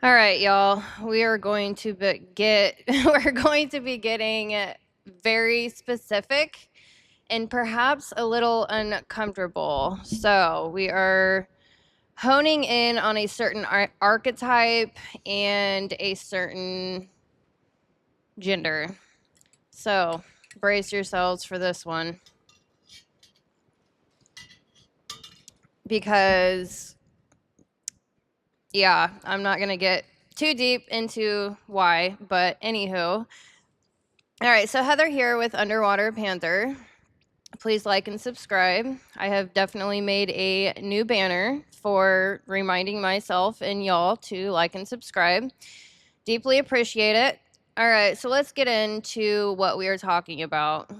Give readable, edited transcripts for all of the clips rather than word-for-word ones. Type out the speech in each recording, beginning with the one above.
All right, y'all. We are going to we're going to be getting very specific and perhaps a little uncomfortable. So, we are honing in on a certain archetype and a certain gender. So, brace yourselves for this one because yeah, I'm not going to get too deep into why, but anywho. All right, so Heather here with Underwater Panther. Please like and subscribe. I have definitely made a new banner for reminding myself and y'all to like and subscribe. Deeply appreciate it. All right, so let's get into what we are talking about.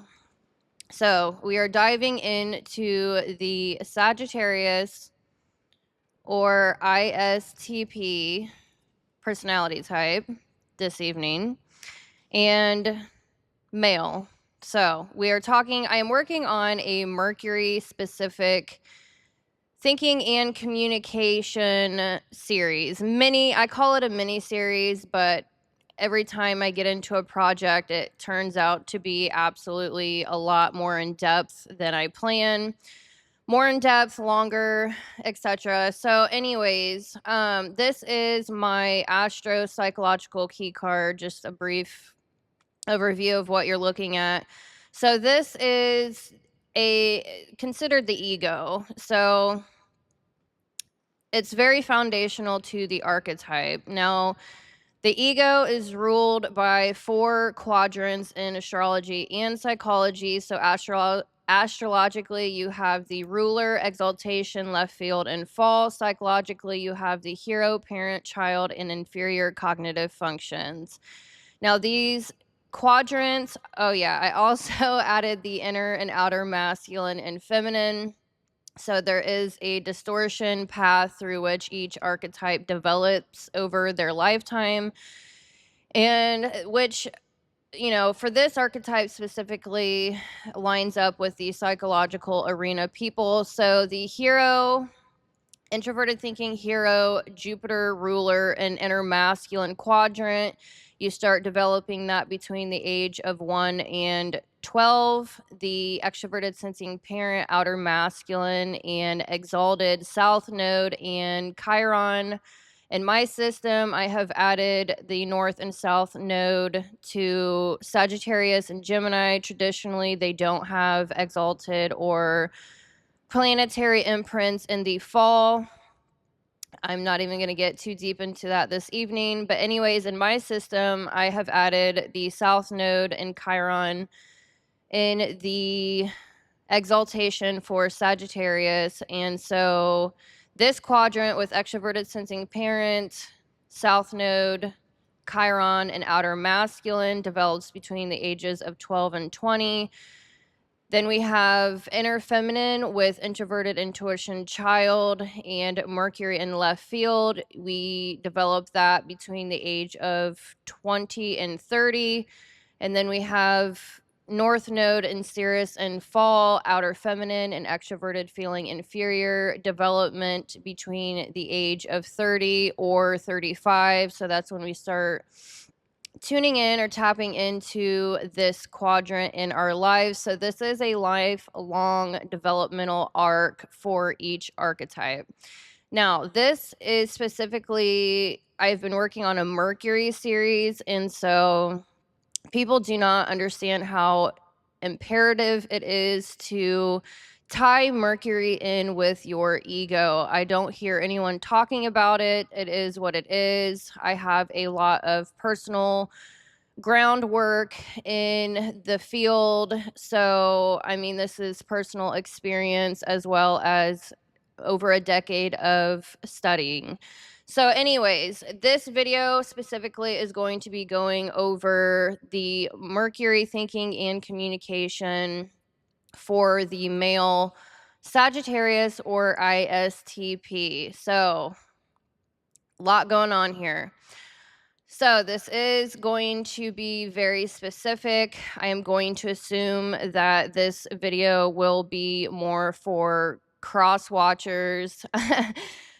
So, we are diving into the Sagittarius or ISTP personality type this evening and male. So we are talking, I am working on a Mercury specific thinking and communication series. I call it a mini series, but every time I get into a project, it turns out to be absolutely a lot more in depth than I plan. More in depth, longer, etc. So, anyways, this is my Astro-Psychological key card. Just a brief overview of what you're looking at. So this is considered the ego. So it's very foundational to the archetype. Now, the ego is ruled by 4 quadrants in astrology and psychology. So astrologically, you have the ruler, exaltation, left field, and fall. Psychologically, you have the hero, parent, child, and inferior cognitive functions. Now, these quadrants, oh yeah, I also added the inner and outer masculine and feminine. So there is a distortion path through which each archetype develops over their lifetime, and which, for this archetype specifically, lines up with the psychological arena people. So the hero, introverted thinking hero, Jupiter ruler, and inner masculine quadrant. You start developing that between the age of 1 and 12. The extroverted sensing parent, outer masculine, and exalted south node and Chiron. In my system, I have added the north and south node to Sagittarius and Gemini. Traditionally, they don't have exalted or planetary imprints in the fall. I'm not even going to get too deep into that this evening. But, anyways, in my system, I have added the South Node and Chiron in the exaltation for Sagittarius. And so, this quadrant with extroverted sensing parent, South Node, Chiron, and outer masculine develops between the ages of 12 and 20. Then we have inner feminine with introverted intuition child and Mercury in left field. We develop that between the age of 20 and 30. And then we have North Node in Sirius and fall, outer feminine and extroverted feeling inferior development between the age of 30 or 35. So that's when we start tuning in or tapping into this quadrant in our lives. So this is a lifelong developmental arc for each archetype. Now, this is specifically, I've been working on a Mercury series, and so people do not understand how imperative it is to tie Mercury in with your ego. I don't hear anyone talking about it. It is what it is. I have a lot of personal groundwork in the field. So, I mean, this is personal experience as well as over a decade of studying. So, anyways, this video specifically is going to be going over the Mercury thinking and communication for the male Sagittarius or ISTP. So, a lot going on here. So this is going to be very specific. I am going to assume that this video will be more for cross watchers.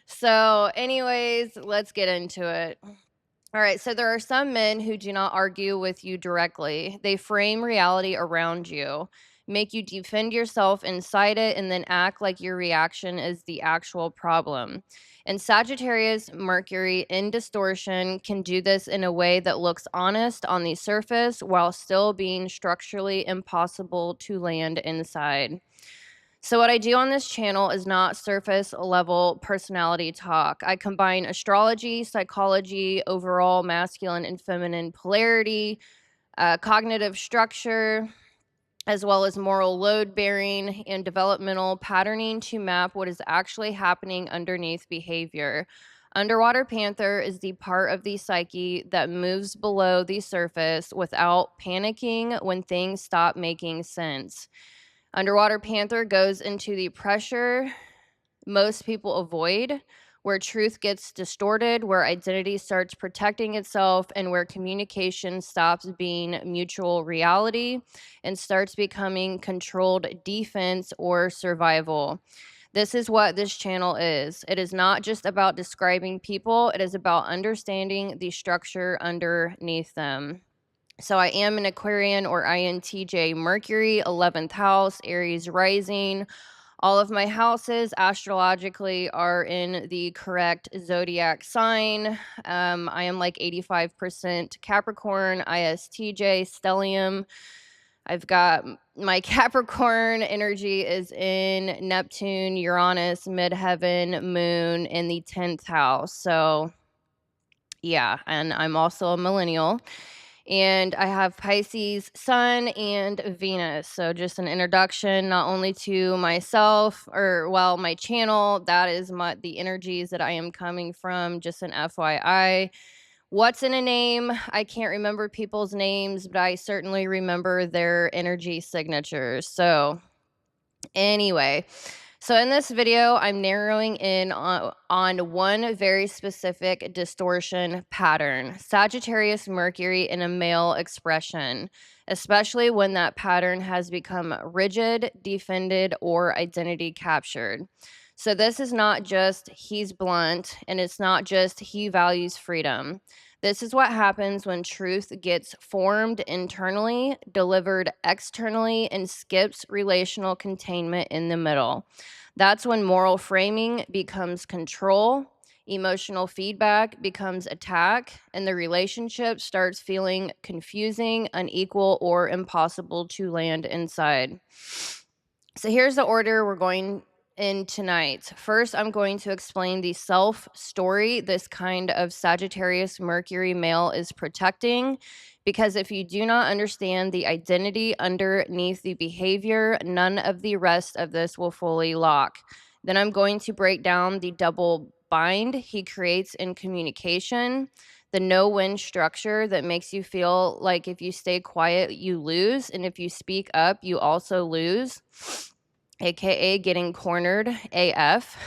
So, anyways, let's get into it. All right, so there are some men who do not argue with you directly. They frame reality around you, make you defend yourself inside it, and then act like your reaction is the actual problem. And Sagittarius Mercury in distortion can do this in a way that looks honest on the surface while still being structurally impossible to land inside. So, what I do on this channel is not surface level personality talk. I combine astrology, psychology, overall masculine and feminine polarity, cognitive structure, as well as moral load bearing and developmental patterning to map what is actually happening underneath behavior. Underwater Panther is the part of the psyche that moves below the surface without panicking when things stop making sense. Underwater Panther goes into the pressure most people avoid, where truth gets distorted, where identity starts protecting itself, and where communication stops being mutual reality and starts becoming controlled defense or survival. This is what this channel is. It is not just about describing people, it is about understanding the structure underneath them. So I am an Aquarian or INTJ Mercury, 11th house, Aries rising. All of my houses astrologically are in the correct zodiac sign. I am like 85% Capricorn, ISTJ, stellium. I've got my Capricorn energy is in Neptune, Uranus, midheaven, moon in the 10th house. So yeah, and I'm also a millennial. And I have Pisces Sun and Venus. So just an introduction not only to myself or my channel, that is the energies that I am coming from, just an FYI. What's in a name? I can't remember people's names, but I certainly remember their energy signatures. So anyway, so in this video, I'm narrowing in on one very specific distortion pattern, Sagittarius Mercury in a male expression, especially when that pattern has become rigid, defended, or identity captured. So this is not just he's blunt, and it's not just he values freedom. This is what happens when truth gets formed internally, delivered externally, and skips relational containment in the middle. That's when moral framing becomes control, emotional feedback becomes attack, and the relationship starts feeling confusing, unequal, or impossible to land inside. So here's the order we're going in tonight. First, I'm going to explain the self story this kind of Sagittarius Mercury male is protecting, because if you do not understand the identity underneath the behavior, none of the rest of this will fully lock. Then I'm going to break down the double bind he creates in communication, the no-win structure that makes you feel like if you stay quiet, you lose, and if you speak up, you also lose, aka getting cornered AF.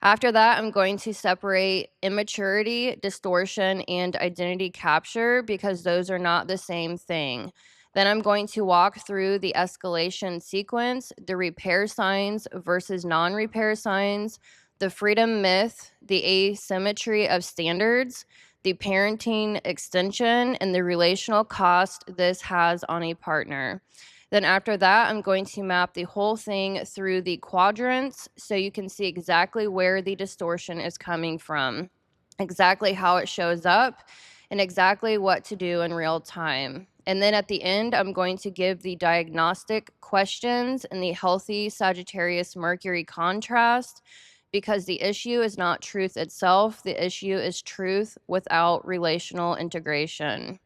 After that, I'm going to separate immaturity, distortion, and identity capture because those are not the same thing. Then I'm going to walk through the escalation sequence, the repair signs versus non-repair signs, the freedom myth, the asymmetry of standards, the parenting extension, and the relational cost this has on a partner. Then after that, I'm going to map the whole thing through the quadrants so you can see exactly where the distortion is coming from, exactly how it shows up, and exactly what to do in real time. And then at the end, I'm going to give the diagnostic questions and the healthy Sagittarius Mercury contrast, because the issue is not truth itself. The issue is truth without relational integration.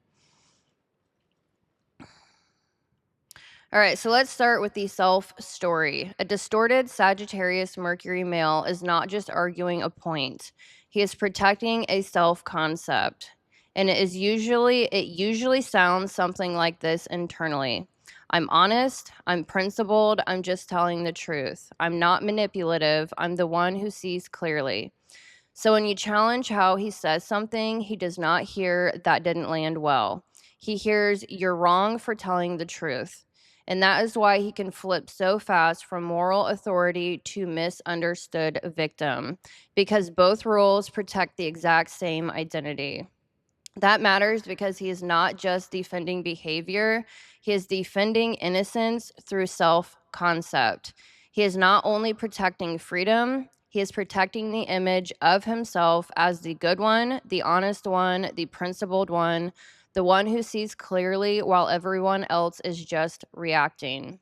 All right, so let's start with the self story. A distorted Sagittarius Mercury male is not just arguing a point. He is protecting a self concept. And it usually sounds something like this internally. I'm honest, I'm principled, I'm just telling the truth. I'm not manipulative, I'm the one who sees clearly. So when you challenge how he says something, he does not hear that didn't land well. He hears you're wrong for telling the truth. And that is why he can flip so fast from moral authority to misunderstood victim, because both roles protect the exact same identity. That matters because he is not just defending behavior, he is defending innocence through self-concept. He is not only protecting freedom, he is protecting the image of himself as the good one, the honest one, the principled one, the one who sees clearly while everyone else is just reacting.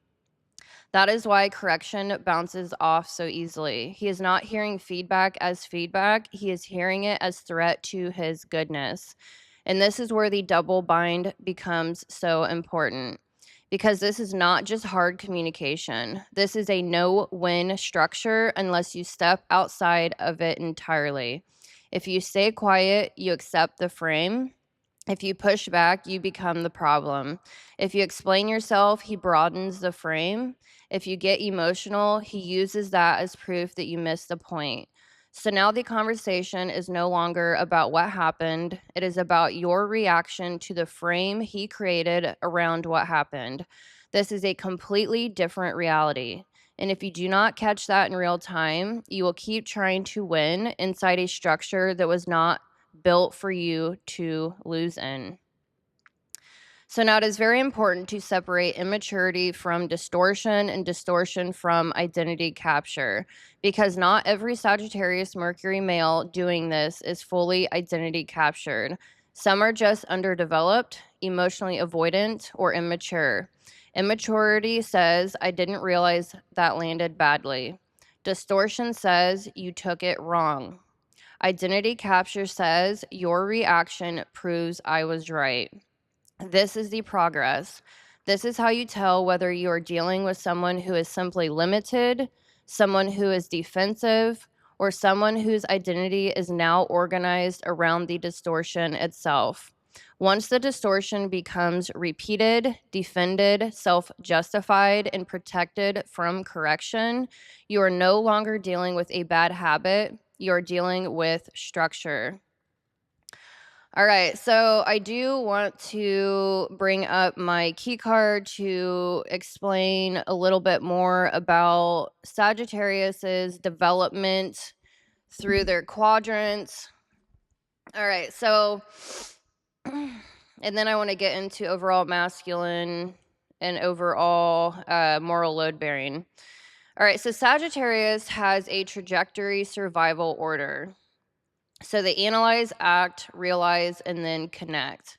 That is why correction bounces off so easily. He is not hearing feedback as feedback, he is hearing it as threat to his goodness. And this is where the double bind becomes so important, because this is not just hard communication. This is a no-win structure unless you step outside of it entirely. If you stay quiet, you accept the frame. If you push back, you become the problem. If you explain yourself, he broadens the frame. If you get emotional, he uses that as proof that you missed the point. So now the conversation is no longer about what happened. It is about your reaction to the frame he created around what happened. This is a completely different reality. And if you do not catch that in real time, you will keep trying to win inside a structure that was not built for you to lose in. So now it is very important to separate immaturity from distortion and distortion from identity capture, because not every Sagittarius Mercury male doing this is fully identity captured. Some are just underdeveloped, emotionally avoidant, or immature. Immaturity says, I didn't realize that landed badly. Distortion says, you took it wrong. Identity capture says, your reaction proves I was right. This is the progress. This is how you tell whether you are dealing with someone who is simply limited, someone who is defensive, or someone whose identity is now organized around the distortion itself. Once the distortion becomes repeated, defended, self-justified, and protected from correction, you are no longer dealing with a bad habit. You're dealing with structure. All right, so I do want to bring up my key card to explain a little bit more about Sagittarius's development through their quadrants. All right, so, and then I want to get into overall masculine and overall moral load bearing. All right, so Sagittarius has a trajectory survival order. So they analyze, act, realize, and then connect.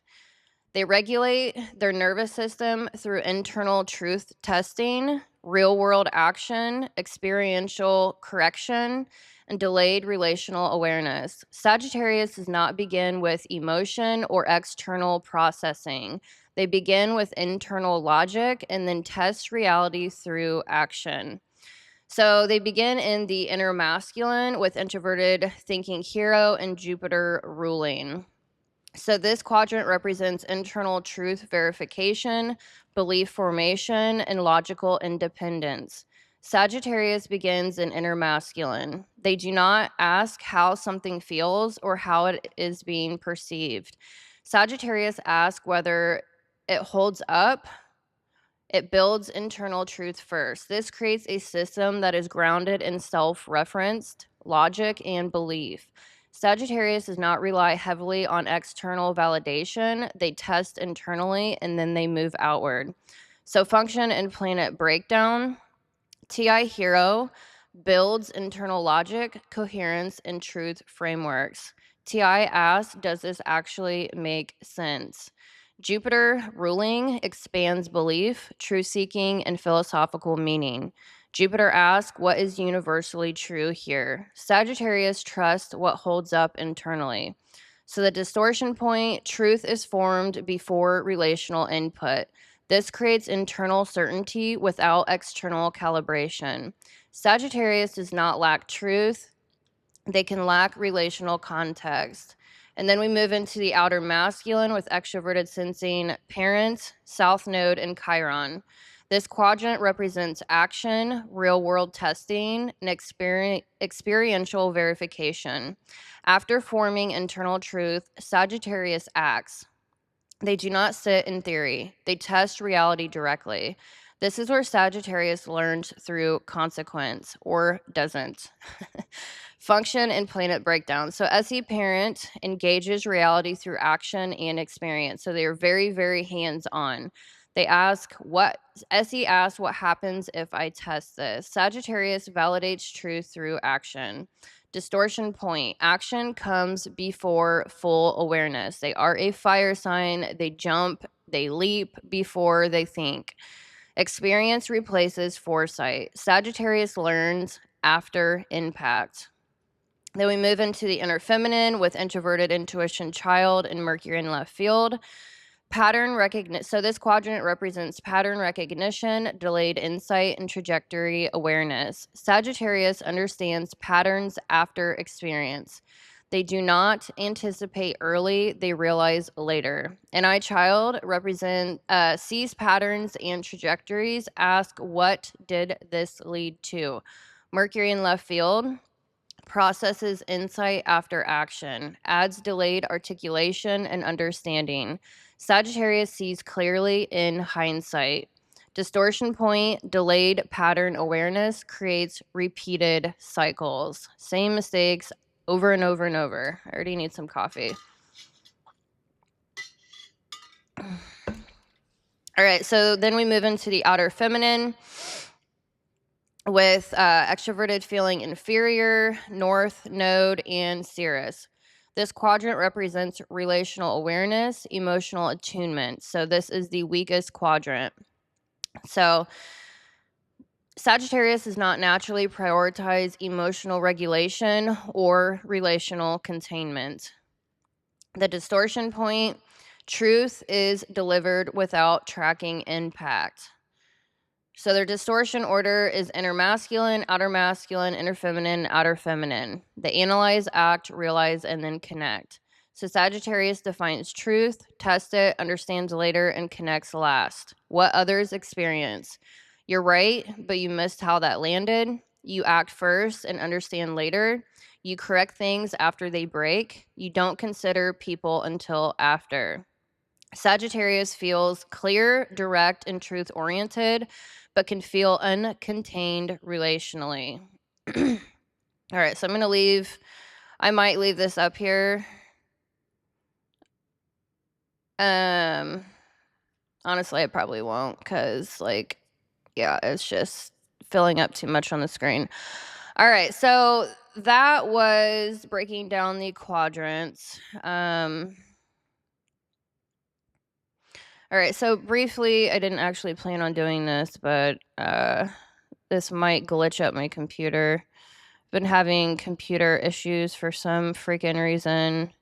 They regulate their nervous system through internal truth testing, real world action, experiential correction, and delayed relational awareness. Sagittarius does not begin with emotion or external processing. They begin with internal logic and then test reality through action. So they begin in the inner masculine with introverted thinking hero and Jupiter ruling. So this quadrant represents internal truth verification, belief formation, and logical independence. Sagittarius begins in inner masculine. They do not ask how something feels or how it is being perceived. Sagittarius asks whether it holds up. It builds internal truth first. This creates a system that is grounded in self-referenced logic and belief. Sagittarius does not rely heavily on external validation. They test internally and then they move outward. So function and planet breakdown. TI Hero builds internal logic, coherence, and truth frameworks. TI asks, does this actually make sense? Jupiter ruling expands belief, truth-seeking, and philosophical meaning. Jupiter asks, what is universally true here? Sagittarius trusts what holds up internally. So the distortion point, truth is formed before relational input. This creates internal certainty without external calibration. Sagittarius does not lack truth. They can lack relational context. And then we move into the outer masculine with extroverted sensing, parent, south node, and Chiron. This quadrant represents action, real-world testing, and experiential verification. After forming internal truth, Sagittarius acts. They do not sit in theory. They test reality directly. This is where Sagittarius learns through consequence or doesn't. Function and planet breakdown. So SE parent engages reality through action and experience. So they are very, very hands-on. They ask SE asks what happens if I test this. Sagittarius validates truth through action. Distortion point. Action comes before full awareness. They are a fire sign. They jump, they leap before they think. Experience replaces foresight. Sagittarius learns after impact. Then we move into the inner feminine with introverted intuition child and Mercury in left field. Pattern recognition. So this quadrant represents pattern recognition, delayed insight, and trajectory awareness. Sagittarius understands patterns after experience. They do not anticipate early, they realize later. NI child sees patterns and trajectories, ask what did this lead to? Mercury in left field processes insight after action, adds delayed articulation and understanding. Sagittarius sees clearly in hindsight. Distortion point, delayed pattern awareness creates repeated cycles. Same mistakes over and over and over. I already need some coffee. All right, so then we move into the outer feminine with extroverted feeling inferior, north node, and Cirrus. This quadrant represents relational awareness, emotional attunement. So this is the weakest quadrant. So Sagittarius does not naturally prioritize emotional regulation or relational containment. The distortion point, truth is delivered without tracking impact. So their distortion order is inner masculine, inner feminine, outer feminine. They analyze, act, realize, and then connect. So Sagittarius defines truth, tests it, understands later, and connects last. What others experience. You're right, but you missed how that landed. You act first and understand later. You correct things after they break. You don't consider people until after. Sagittarius feels clear, direct, and truth-oriented, but can feel uncontained relationally. All right, so I might leave this up here. Honestly, I probably won't because, it's just filling up too much on the screen. All right, so that was breaking down the quadrants. All right, so briefly, I didn't actually plan on doing this, but this might glitch up my computer. I've been having computer issues for some freaking reason.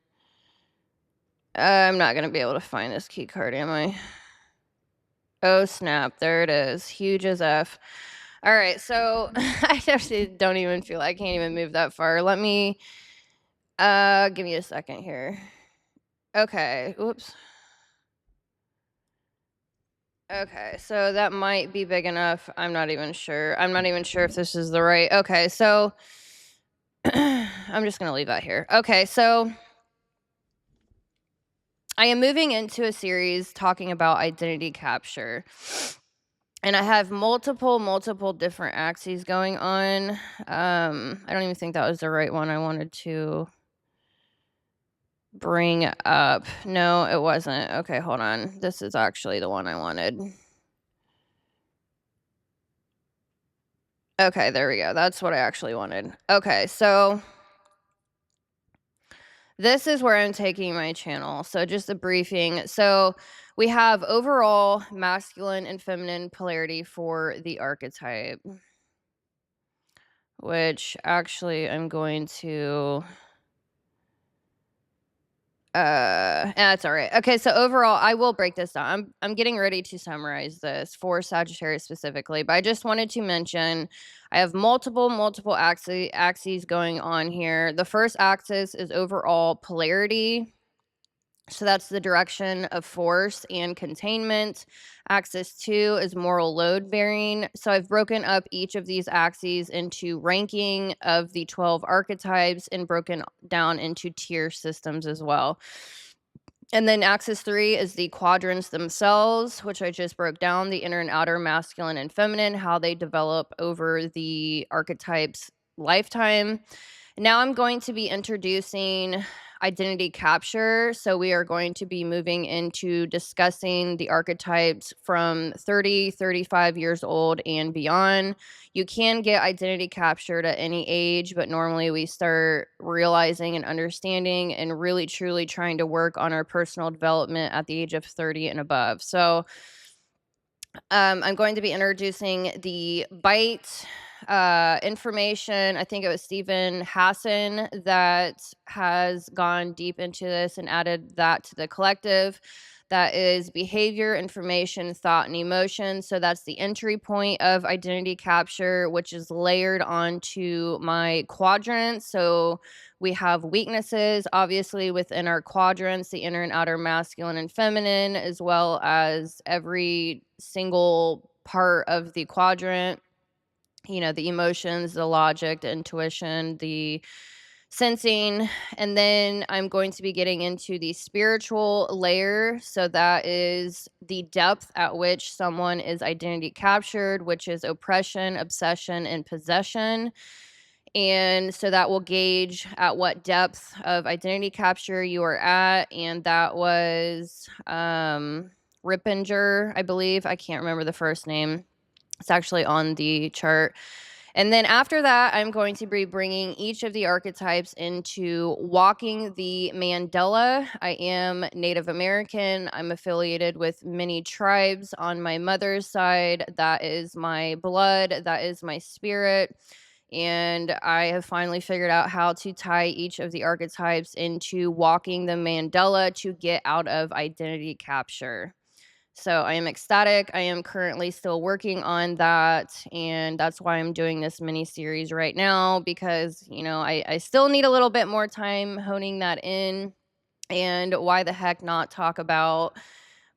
I'm not going to be able to find this key card, am I? Oh, snap. There it is. Huge as F. All right, so I actually don't even feel I can't even move that far. Let me, give me a second here. Okay, oops. Okay, so that might be big enough. I'm not even sure. I'm not even sure if this is the right. Okay, so I'm just going to leave that here. Okay, so I am moving into a series talking about identity capture. And I have multiple different axes going on. I don't even think that was the right one I wanted to bring up. No, it wasn't. Okay, hold on. This is actually the one I wanted. Okay, there we go. That's what I actually wanted. Okay, so this is where I'm taking my channel. So just a briefing. So we have overall masculine and feminine polarity for the archetype, which actually I'm going to that's all right. Okay, so overall, I will break this down. I'm getting ready to summarize this for Sagittarius specifically, but I just wanted to mention I have multiple axes going on here. The first axis is overall polarity. So that's the direction of force and containment. Axis 2 is moral load bearing. So I've broken up each of these axes into ranking of the 12 archetypes and broken down into tier systems as well. And then axis 3 is the quadrants themselves, which I just broke down, the inner and outer masculine and feminine, how they develop over the archetype's lifetime. Now I'm going to be introducing identity capture. So we are going to be moving into discussing the archetypes from 30, 35 years old and beyond. You can get identity captured at any age, but normally we start realizing and understanding and really truly trying to work on our personal development at the age of 30 and above. So I'm going to be introducing the bite information. I think it was Stephen Hassan that has gone deep into this and added that to the collective. That is behavior, information, thought, and emotion. So that's the entry point of identity capture, which is layered onto my quadrants. So we have weaknesses, obviously, within our quadrants, the inner and outer masculine and feminine, as well as every single part of the quadrant, the emotions, the logic, the intuition, the sensing. And then I'm going to be getting into the spiritual layer. So that is the depth at which someone is identity captured, which is oppression, obsession, and possession. And so that will gauge at what depth of identity capture you are at. And that was Rippinger, I believe. I can't remember the first name. It's actually on the chart. And then after that, I'm going to be bringing each of the archetypes into walking the mandala. I am Native American. I'm affiliated with many tribes on my mother's side. That is my blood. That is my spirit. And I have finally figured out how to tie each of the archetypes into walking the mandala to get out of identity capture. So I am ecstatic. I am currently still working on that. And that's why I'm doing this mini series right now, because, I still need a little bit more time honing that in. And why the heck not talk about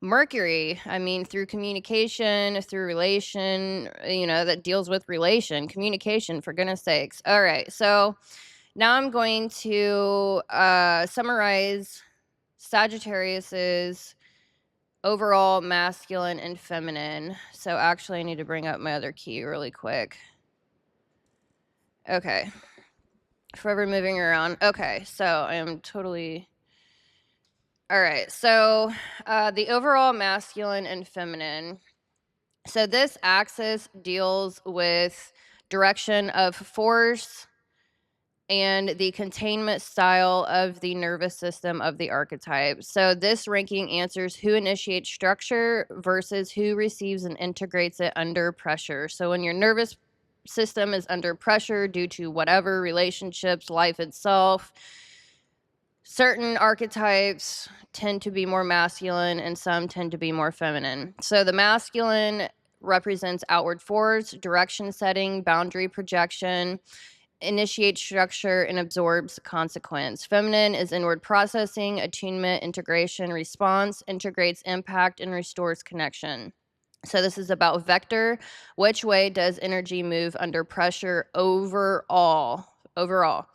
Mercury? I mean, through communication, through relation, that deals with communication, for goodness sakes. All right. So now I'm going to summarize Sagittarius's overall masculine and feminine. So actually I need to bring up my other key really quick. Okay. Forever moving around. Okay, so I am totally... All right, so the overall masculine and feminine. So this axis deals with direction of force and the containment style of the nervous system of the archetype. So this ranking answers who initiates structure versus who receives and integrates it under pressure. So when your nervous system is under pressure due to whatever, relationships, life itself, certain archetypes tend to be more masculine and some tend to be more feminine. So the masculine represents outward force, direction setting, boundary projection, initiates structure, and absorbs consequence. Feminine is inward processing, attunement, integration, response, integrates impact, and restores connection. So this is about vector. Which way does energy move under pressure overall? Overall.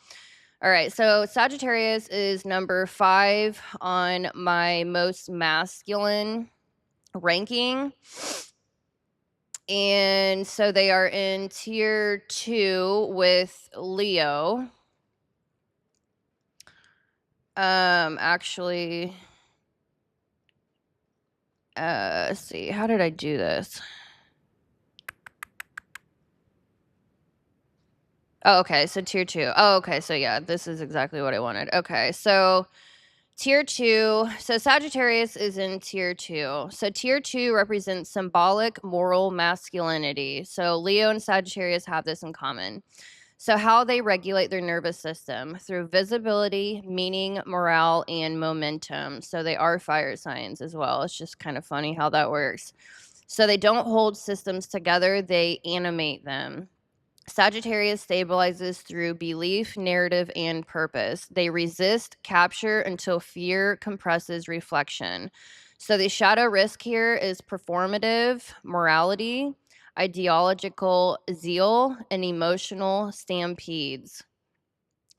All right, so Sagittarius is number 5 on my most masculine ranking. And so they are in tier 2 with Leo. Actually, let's see, how did I do this? Oh, okay, so tier 2. Oh, okay, so yeah, this is exactly what I wanted. Okay, so tier 2. So Sagittarius is in tier 2. So tier 2 represents symbolic moral masculinity. So Leo and Sagittarius have this in common. So how they regulate their nervous system through visibility, meaning, morale, and momentum. So they are fire signs as well. It's just kind of funny how that works. So they don't hold systems together, they animate them. Sagittarius stabilizes through belief, narrative, and purpose. They resist capture until fear compresses reflection. So the shadow risk here is performative morality, ideological zeal, and emotional stampedes.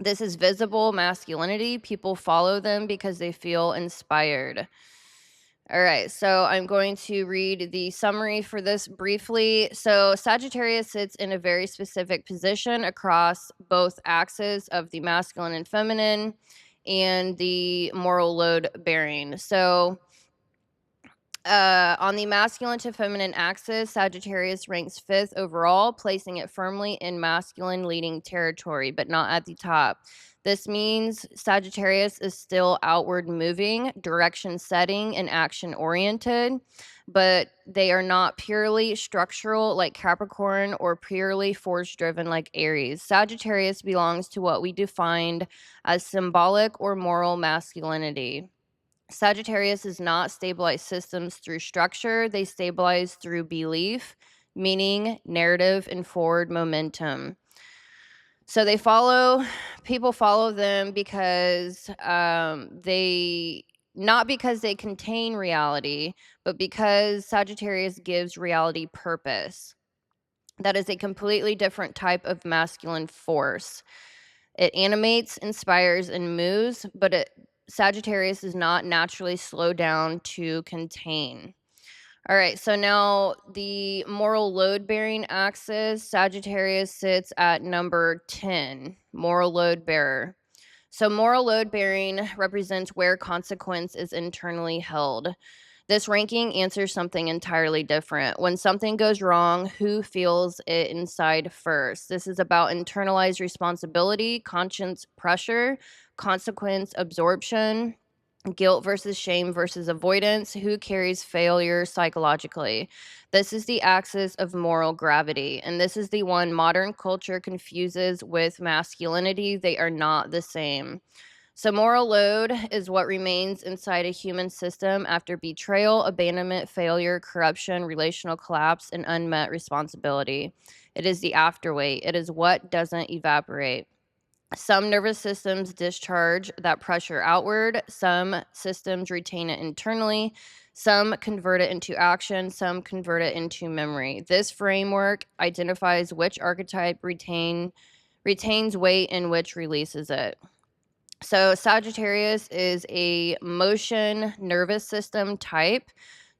This is visible masculinity. People follow them because they feel inspired. All right, so I'm going to read the summary for this briefly. So Sagittarius sits in a very specific position across both axes of the masculine and feminine and the moral load bearing. So on the masculine to feminine axis, Sagittarius ranks 5th overall, placing it firmly in masculine leading territory, but not at the top. This means Sagittarius is still outward moving, direction setting, and action oriented, but they are not purely structural like Capricorn or purely force driven like Aries. Sagittarius belongs to what we defined as symbolic or moral masculinity. Sagittarius does not stabilize systems through structure, they stabilize through belief, meaning, narrative, and forward momentum. So people follow them because not because they contain reality, but because Sagittarius gives reality purpose. That is a completely different type of masculine force. It animates, inspires, and moves, but Sagittarius does not naturally slow down to contain. All right, so now the moral load bearing axis, Sagittarius sits at number 10, moral load bearer. So moral load bearing represents where consequence is internally held. This ranking answers something entirely different. When something goes wrong, who feels it inside first? This is about internalized responsibility, conscience pressure, consequence absorption, guilt versus shame versus avoidance, who carries failure psychologically. This is the axis of moral gravity, and this is the one modern culture confuses with masculinity. They are not the same. So, moral load is what remains inside a human system after betrayal, abandonment, failure, corruption, relational collapse, and unmet responsibility. It is the afterweight, it is what doesn't evaporate. Some nervous systems discharge that pressure outward, some systems retain it internally, some convert it into action, some convert it into memory. This framework identifies which archetype retains weight and which releases it. So Sagittarius is a motion nervous system type.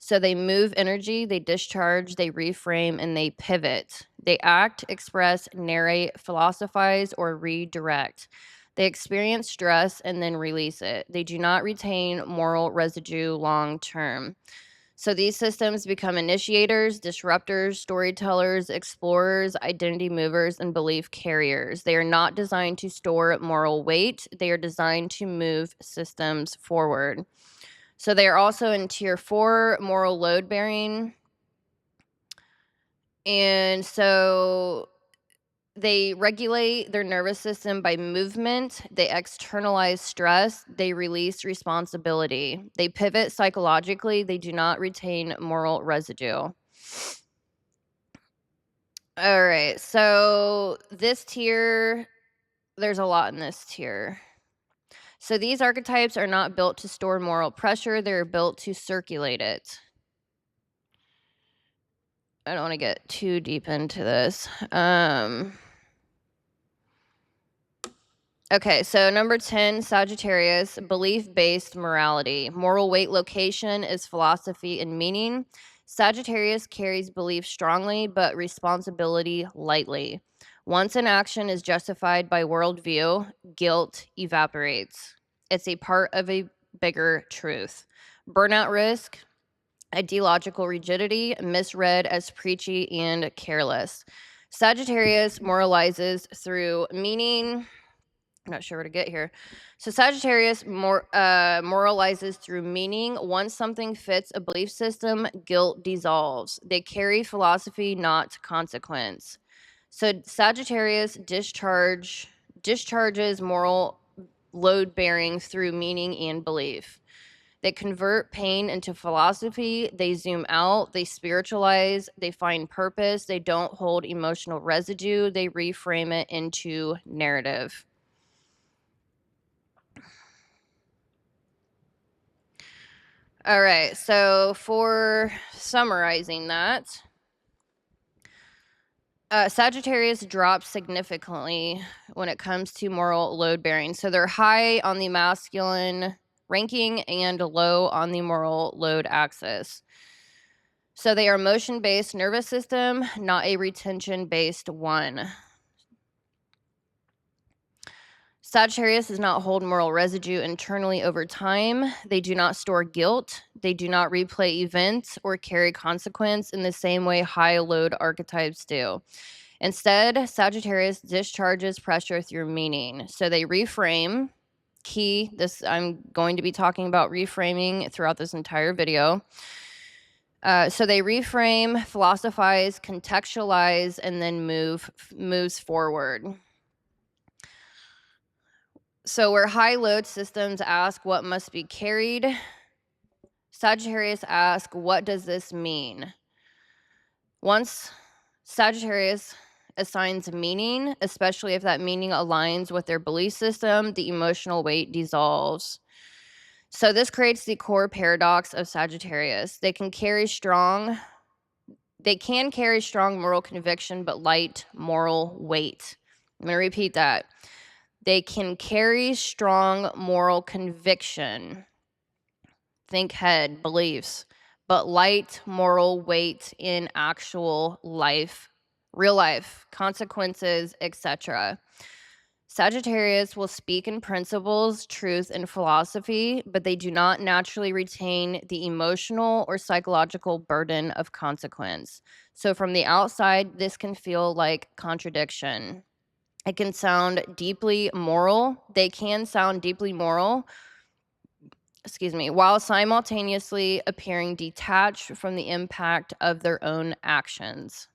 So they move energy, they discharge, they reframe, and they pivot. They act, express, narrate, philosophize, or redirect. They experience stress and then release it. They do not retain moral residue long term. So these systems become initiators, disruptors, storytellers, explorers, identity movers, and belief carriers. They are not designed to store moral weight. They are designed to move systems forward. So they are also in tier 4, moral load bearing. And so they regulate their nervous system by movement. They externalize stress. They release responsibility. They pivot psychologically. They do not retain moral residue. All right. So this tier, there's a lot in this tier. So these archetypes are not built to store moral pressure. They're built to circulate it. I don't want to get too deep into this. Okay, so number 10, Sagittarius, belief-based morality. Moral weight location is philosophy and meaning. Sagittarius carries belief strongly, but responsibility lightly. Once an action is justified by worldview, guilt evaporates. It's a part of a bigger truth. Burnout risk, ideological rigidity, misread as preachy and careless. Sagittarius moralizes through meaning. I'm not sure where to get here. So Sagittarius moralizes through meaning. Once something fits a belief system, guilt dissolves. They carry philosophy, not consequence. So Sagittarius discharges moral load bearing through meaning and belief. They convert pain into philosophy. They zoom out. They spiritualize. They find purpose. They don't hold emotional residue. They reframe it into narrative. All right, so for summarizing that, Sagittarius drops significantly when it comes to moral load bearing. So they're high on the masculine ranking and low on the moral load axis. So they are emotion-based nervous system, not a retention-based one. Sagittarius does not hold moral residue internally over time. They do not store guilt. They do not replay events or carry consequence in the same way high load archetypes do. Instead, Sagittarius discharges pressure through meaning. So they reframe. I'm going to be talking about reframing throughout this entire video. So they reframe, philosophize, contextualize, and then moves forward. So where high load systems ask what must be carried, Sagittarius asks, what does this mean? Once Sagittarius assigns meaning, especially if that meaning aligns with their belief system, the emotional weight dissolves. So this creates the core paradox of Sagittarius. They can carry strong moral conviction, but light moral weight. I'm going to repeat that. They can carry strong moral conviction. Think head, beliefs, but light moral weight in actual life, real life, consequences, etc. Sagittarius will speak in principles, truth, and philosophy, but they do not naturally retain the emotional or psychological burden of consequence. So from the outside, this can feel like contradiction. It can sound deeply moral. They can sound deeply moral, while simultaneously appearing detached from the impact of their own actions.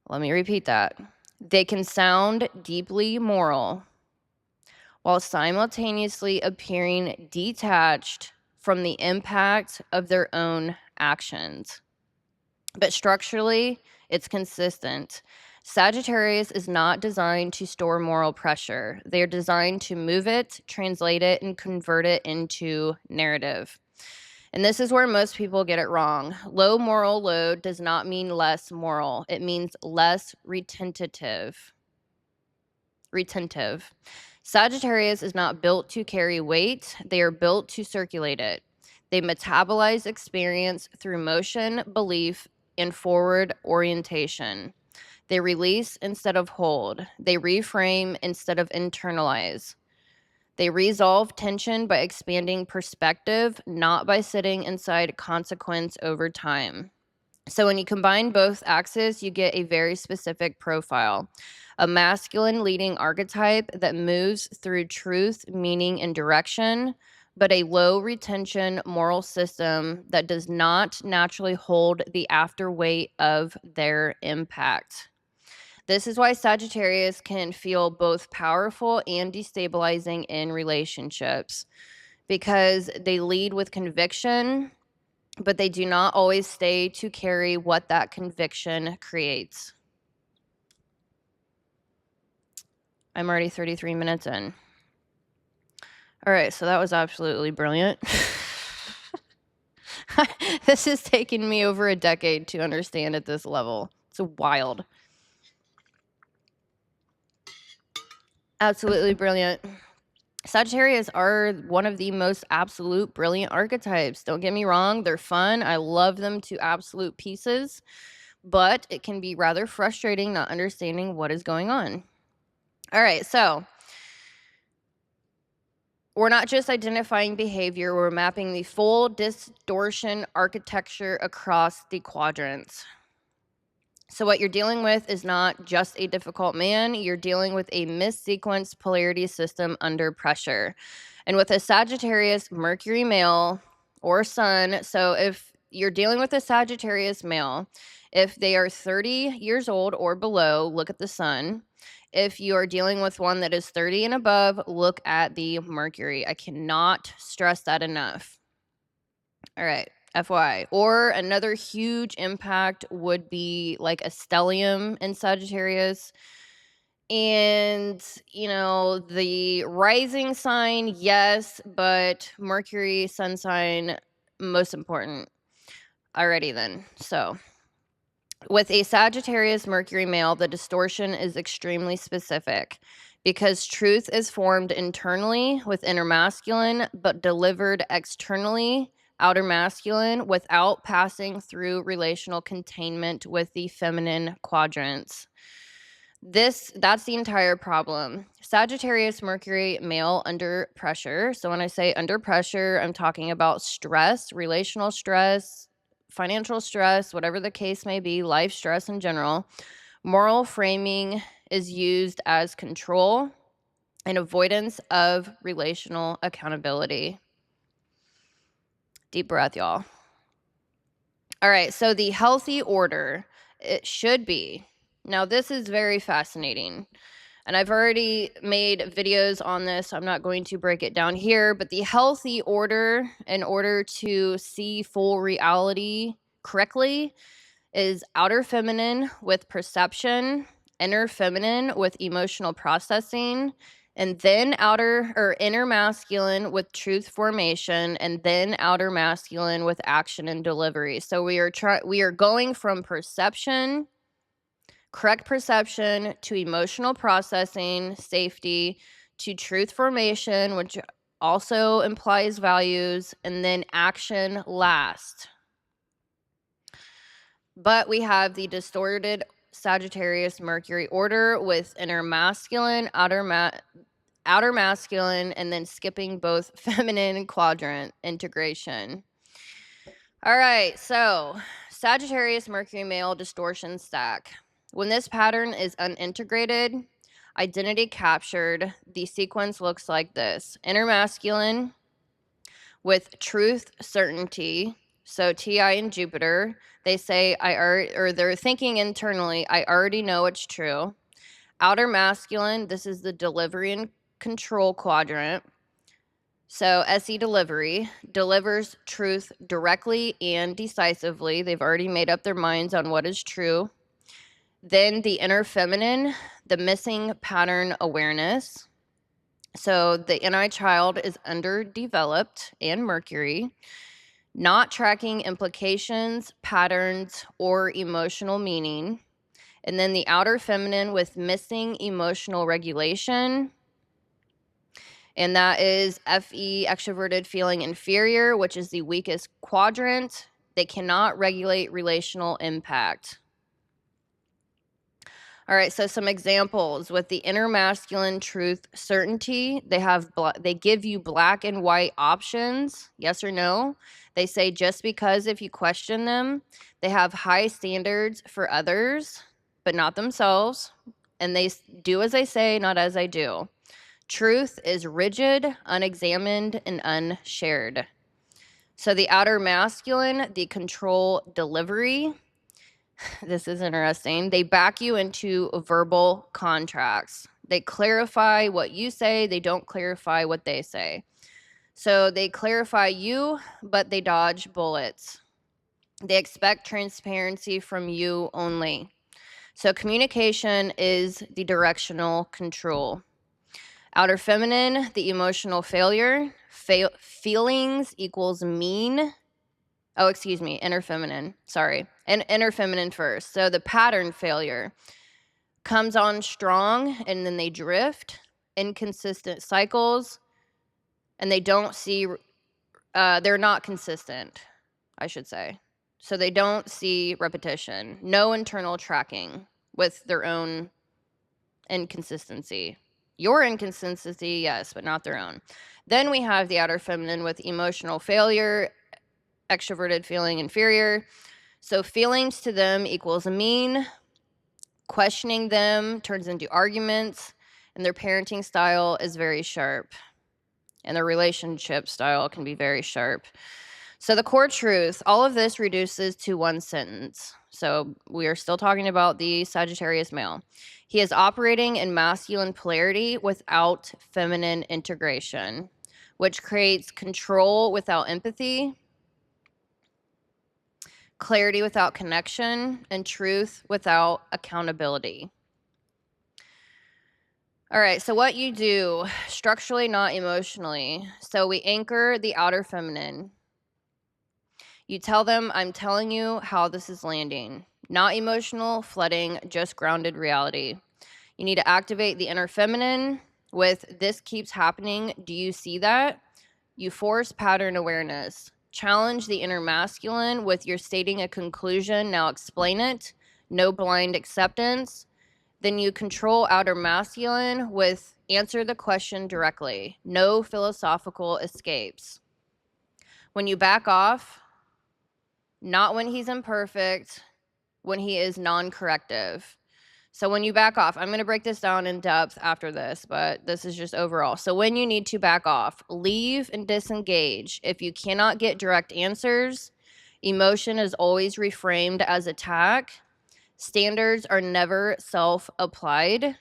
Let me repeat that. They can sound deeply moral while simultaneously appearing detached from the impact of their own actions. But structurally, it's consistent. Sagittarius is not designed to store moral pressure. They are designed to move it, translate it, and convert it into narrative. And this is where most people get it wrong. Low moral load does not mean less moral. It means less retentive. Sagittarius is not built to carry weight. They are built to circulate it. They metabolize experience through motion, belief, and forward orientation. They release instead of hold. They reframe instead of internalize. They resolve tension by expanding perspective, not by sitting inside consequence over time. So when you combine both axes, you get a very specific profile. A masculine leading archetype that moves through truth, meaning, and direction, but a low retention moral system that does not naturally hold the afterweight of their impact. This is why Sagittarius can feel both powerful and destabilizing in relationships, because they lead with conviction, but they do not always stay to carry what that conviction creates. I'm already 33 minutes in. All right, so that was absolutely brilliant. This has taken me over a decade to understand at this level. It's wild. Absolutely brilliant. Sagittarius are one of the most absolute brilliant archetypes. Don't get me wrong, they're fun. I love them to absolute pieces, but it can be rather frustrating not understanding what is going on. All right, so we're not just identifying behavior, we're mapping the full distortion architecture across the quadrants. So what you're dealing with is not just a difficult man, you're dealing with a missequenced polarity system under pressure. And with a Sagittarius Mercury male or sun, so if you're dealing with a Sagittarius male, if they are 30 years old or below, look at the sun. If you are dealing with one that is 30 and above, look at the Mercury. I cannot stress that enough. All right. FYI. Or another huge impact would be like a stellium in Sagittarius. And, the rising sign, yes, but Mercury, sun sign, most important. Alrighty then. So, With a Sagittarius Mercury male, the distortion is extremely specific because truth is formed internally with inner masculine, but delivered externally, outer masculine, without passing through relational containment with the feminine quadrants. That's the entire problem. Sagittarius Mercury male under pressure. So when I say under pressure, I'm talking about stress, relational stress, financial stress, whatever the case may be, life stress in general. Moral framing is used as control and avoidance of relational accountability. Deep breath, y'all. All right, so the healthy order, it should be. Now, this is very fascinating. And I've already made videos on this. I'm not going to break it down here, but the healthy order, in order to see full reality correctly, is outer feminine with perception, inner feminine with emotional processing, and then outer or inner masculine with truth formation, and then outer masculine with action and delivery. So we are going from perception, correct perception, to emotional processing, safety, to truth formation, which also implies values, and then action last. But we have the distorted Sagittarius Mercury order with inner masculine, outer masculine, and then skipping both feminine quadrant integration. All right, so Sagittarius Mercury male distortion stack. When this pattern is unintegrated, identity captured, the sequence looks like this. Inner masculine with truth certainty. So TI and Jupiter, they say they're thinking internally, I already know it's true. Outer masculine, this is the delivery and control quadrant. So SE delivery delivers truth directly and decisively. They've already made up their minds on what is true. Then the inner feminine, the missing pattern awareness. So the NI child is underdeveloped and Mercury, not tracking implications, patterns, or emotional meaning. And then the outer feminine with missing emotional regulation. And that is FE, extroverted feeling inferior, which is the weakest quadrant. They cannot regulate relational impact. All right, so some examples with the inner masculine truth certainty. They give you black and white options, yes or no. They say just because if you question them. They have high standards for others, but not themselves. And they do as I say, not as I do. Truth is rigid, unexamined, and unshared. So the outer masculine, the control delivery. This is interesting. They back you into verbal contracts. They clarify what you say. They don't clarify what they say. So they clarify you, but they dodge bullets. They expect transparency from you only. So communication is the directional control. Outer feminine, the emotional failure. Feelings equals mean. Oh, excuse me, inner feminine. Sorry. And inner feminine first. So the pattern failure comes on strong and then they drift, inconsistent cycles, and they don't see, they're not consistent, I should say. So they don't see repetition, no internal tracking with their own inconsistency. Your inconsistency, yes, but not their own. Then we have the outer feminine with emotional failure, extroverted feeling inferior. So feelings to them equals mean. Questioning them turns into arguments, and their parenting style is very sharp. And their relationship style can be very sharp. So the core truth, all of this reduces to one sentence. So we are still talking about the Sagittarius male. He is operating in masculine polarity without feminine integration, which creates control without empathy, clarity without connection, and truth without accountability. All right, so what you do, structurally, not emotionally. So we anchor the outer feminine. You tell them, I'm telling you how this is landing. Not emotional flooding, just grounded reality. You need to activate the inner feminine with this keeps happening. Do you see that? You force pattern awareness. Challenge the inner masculine with you're stating a conclusion. Now explain it. No blind acceptance. Then you control outer masculine with answer the question directly. No philosophical escapes. When you back off, not when he's imperfect, when he is non-corrective. So when you back off, I'm going to break this down in depth after this, but this is just overall. So when you need to back off, leave and disengage. If you cannot get direct answers, emotion is always reframed as attack. Standards are never self-applied.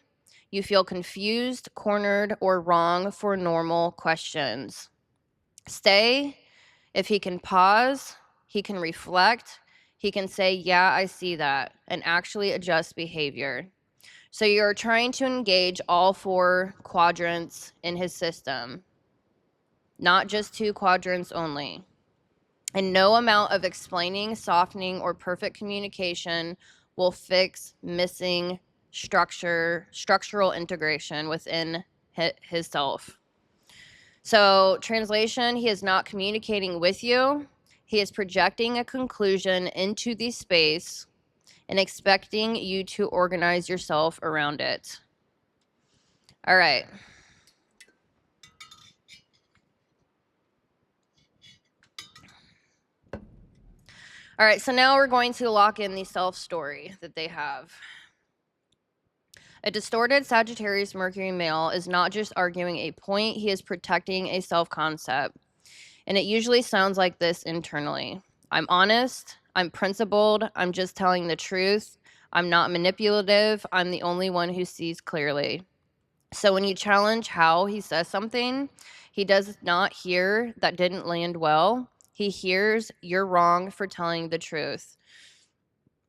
You feel confused, cornered, or wrong for normal questions. Stay. If he can pause, he can reflect, he can say, yeah, I see that, and actually adjust behavior. So you're trying to engage all 4 quadrants in his system, not just 2 quadrants only. And no amount of explaining, softening, or perfect communication will fix missing structural integration within his self. So, translation, he is not communicating with you. He is projecting a conclusion into the space and expecting you to organize yourself around it. All right. All right, so now we're going to lock in the self-story that they have. A distorted Sagittarius Mercury male is not just arguing a point, he is protecting a self-concept. And it usually sounds like this internally. I'm honest, I'm principled, I'm just telling the truth, I'm not manipulative, I'm the only one who sees clearly. So when you challenge how he says something, he does not hear that didn't land well. He hears you're wrong for telling the truth.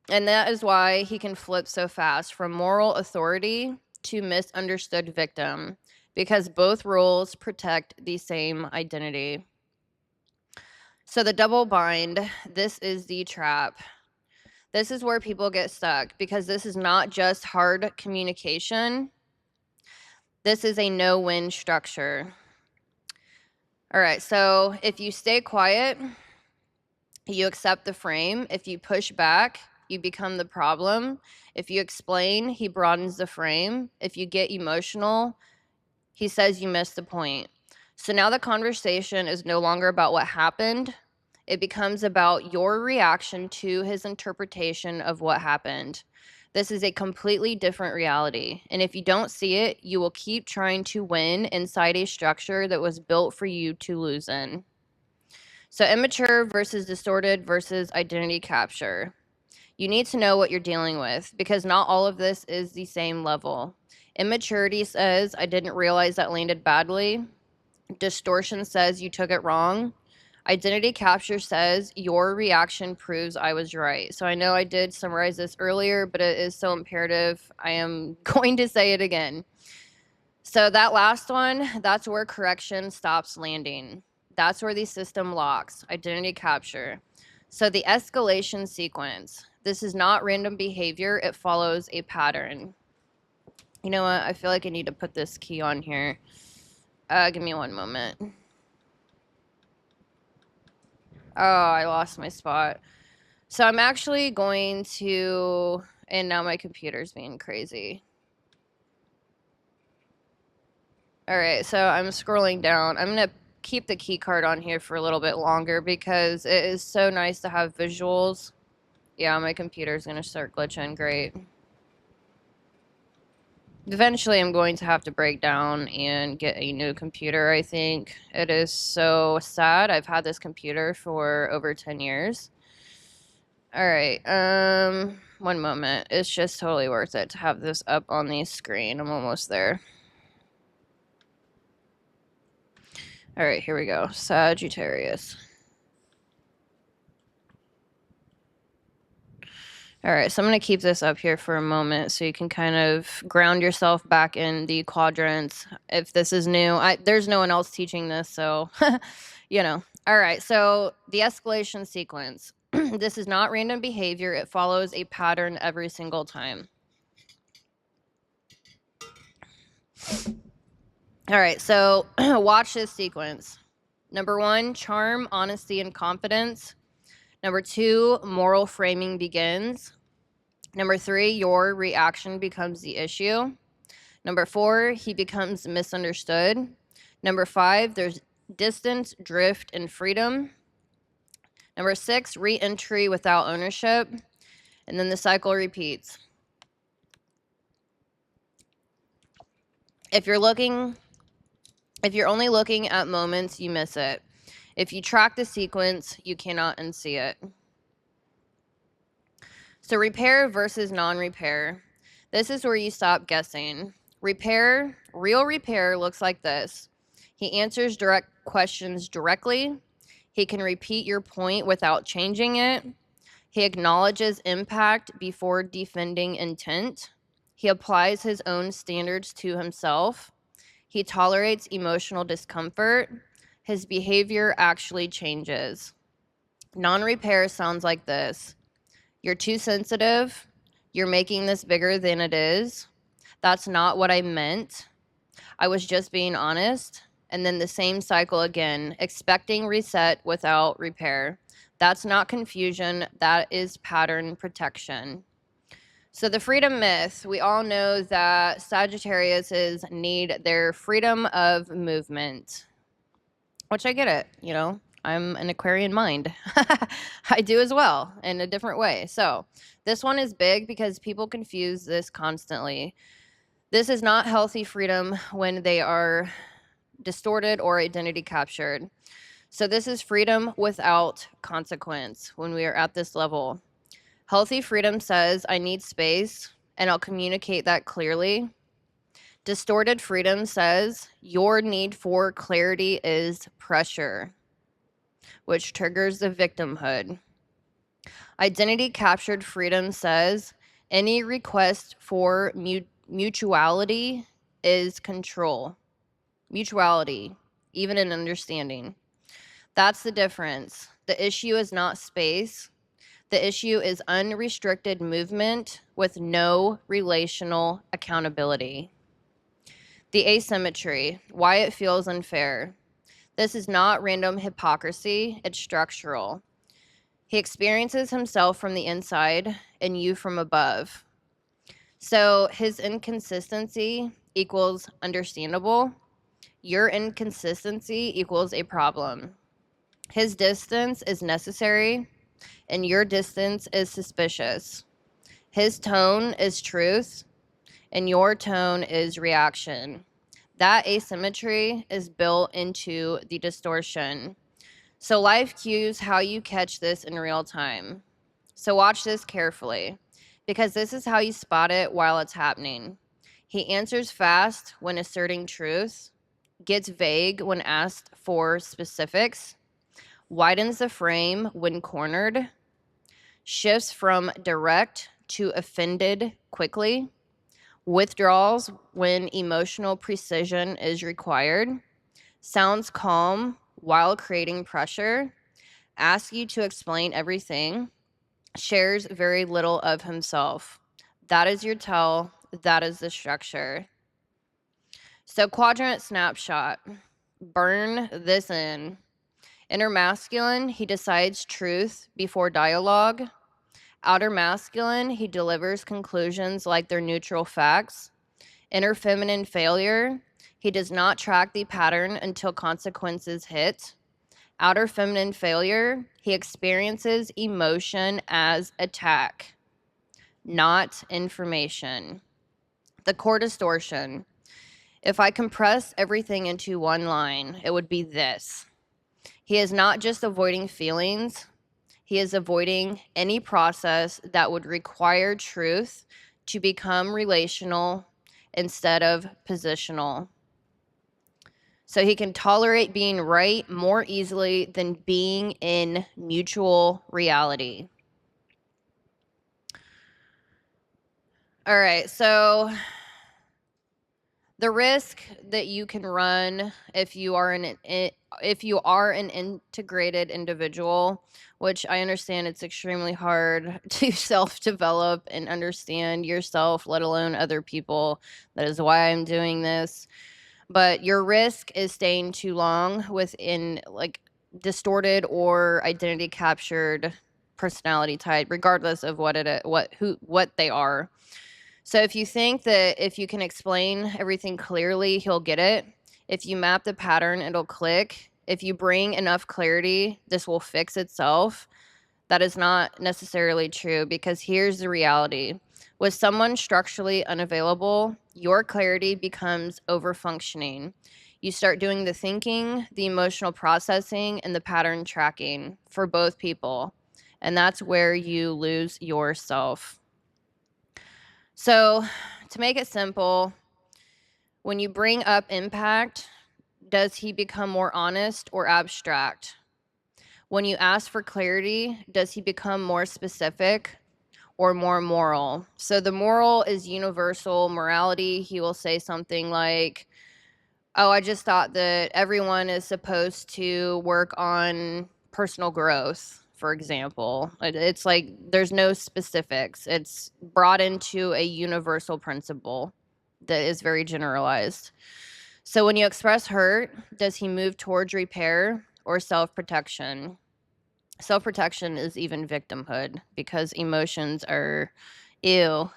And that is why he can flip so fast from moral authority to misunderstood victim, because both roles protect the same identity. So the double bind, this is the trap. This is where people get stuck, because this is not just hard communication. This is a no-win structure. All right, so if you stay quiet, you accept the frame. If you push back, you become the problem. If you explain, he broadens the frame. If you get emotional, he says you missed the point. So now the conversation is no longer about what happened. It becomes about your reaction to his interpretation of what happened. This is a completely different reality. And if you don't see it, you will keep trying to win inside a structure that was built for you to lose in. So immature versus distorted versus identity capture. You need to know what you're dealing with, because not all of this is the same level. Immaturity says, I didn't realize that landed badly. Distortion says you took it wrong. Identity capture says your reaction proves I was right. So I know I did summarize this earlier, but it is so imperative. I am going to say it again. So that last one, that's where correction stops landing. That's where the system locks, identity capture. So the escalation sequence, this is not random behavior. It follows a pattern. You know what? I feel like I need to put this key on here. Give me one moment. Oh, I lost my spot. So I'm actually going to, and now my computer's being crazy. All right, so I'm scrolling down. I'm going to keep the key card on here for a little bit longer because it is so nice to have visuals. Yeah, my computer's going to start glitching. Great. Eventually, I'm going to have to break down and get a new computer, I think. It is so sad. I've had this computer for over 10 years. All right, one moment. It's just totally worth it to have this up on the screen. I'm almost there. All right, here we go. Sagittarius. All right, so I'm going to keep this up here for a moment so you can kind of ground yourself back in the quadrants. If this is new, there's no one else teaching this, so, you know. All right, so the escalation sequence. This is not random behavior. It follows a pattern every single time. All right, so watch this sequence. Number 1, charm, honesty, and confidence. Number 2, moral framing begins. Number 3, your reaction becomes the issue. Number 4, he becomes misunderstood. Number 5, there's distance, drift, and freedom. Number 6, re-entry without ownership. And then the cycle repeats. If you're only looking at moments, you miss it. If you track the sequence, you cannot unsee it. So repair versus non-repair. This is where you stop guessing. Real repair looks like this. He answers direct questions directly. He can repeat your point without changing it. He acknowledges impact before defending intent. He applies his own standards to himself. He tolerates emotional discomfort. His behavior actually changes. Non-repair sounds like this. You're too sensitive. You're making this bigger than it is. That's not what I meant. I was just being honest. And then the same cycle again, expecting reset without repair. That's not confusion. That is pattern protection. So the freedom myth, we all know that Sagittarius need their freedom of movement, which I get it, you know. I'm an Aquarian mind. I do as well in a different way. So this one is big because people confuse this constantly. This is not healthy freedom when they are distorted or identity captured. So this is freedom without consequence when we are at this level. Healthy freedom says, I need space, and I'll communicate that clearly. Distorted freedom says, your need for clarity is pressure, which triggers the victimhood. Identity captured freedom says, any request for mutuality is control. Mutuality, even in understanding. That's the difference. The issue is not space. The issue is unrestricted movement with no relational accountability. The asymmetry, why it feels unfair. This is not random hypocrisy, it's structural. He experiences himself from the inside and you from above. So his inconsistency equals understandable. Your inconsistency equals a problem. His distance is necessary, and your distance is suspicious. His tone is truth, and your tone is reaction. That asymmetry is built into the distortion. So life cues how you catch this in real time. So watch this carefully, because this is how you spot it while it's happening. He answers fast when asserting truth, gets vague when asked for specifics, widens the frame when cornered, shifts from direct to offended quickly, withdraws when emotional precision is required, sounds calm while creating pressure, asks you to explain everything, shares very little of himself. That is your tell. That is the structure. So quadrant snapshot. Burn this in. Inner masculine, he decides truth before dialogue. Outer masculine, he delivers conclusions like they're neutral facts. Inner feminine failure, he does not track the pattern until consequences hit. Outer feminine failure, he experiences emotion as attack, not information. The core distortion. If I compress everything into one line, it would be this. He is not just avoiding feelings. He is avoiding any process that would require truth to become relational instead of positional. So he can tolerate being right more easily than being in mutual reality. All right, so The risk that you can run if you are an integrated individual, which I understand it's extremely hard to self-develop and understand yourself, let alone other people. That is why I'm doing this. But your risk is staying too long within like distorted or identity captured personality type, regardless of what they are. So if you think that if you can explain everything clearly, he'll get it. If you map the pattern, it'll click. If you bring enough clarity, this will fix itself. That is not necessarily true, because here's the reality. With someone structurally unavailable, your clarity becomes overfunctioning. You start doing the thinking, the emotional processing, and the pattern tracking for both people. And that's where you lose yourself. So, to make it simple, when you bring up impact, does he become more honest or abstract? When you ask for clarity, does he become more specific or more moral? So the moral is universal morality. He will say something like, oh, I just thought that everyone is supposed to work on personal growth, for example. It's like there's no specifics. It's brought into a universal principle that is very generalized. So when you express hurt, does he move towards repair or self-protection? Self-protection is even victimhood, because emotions are ew.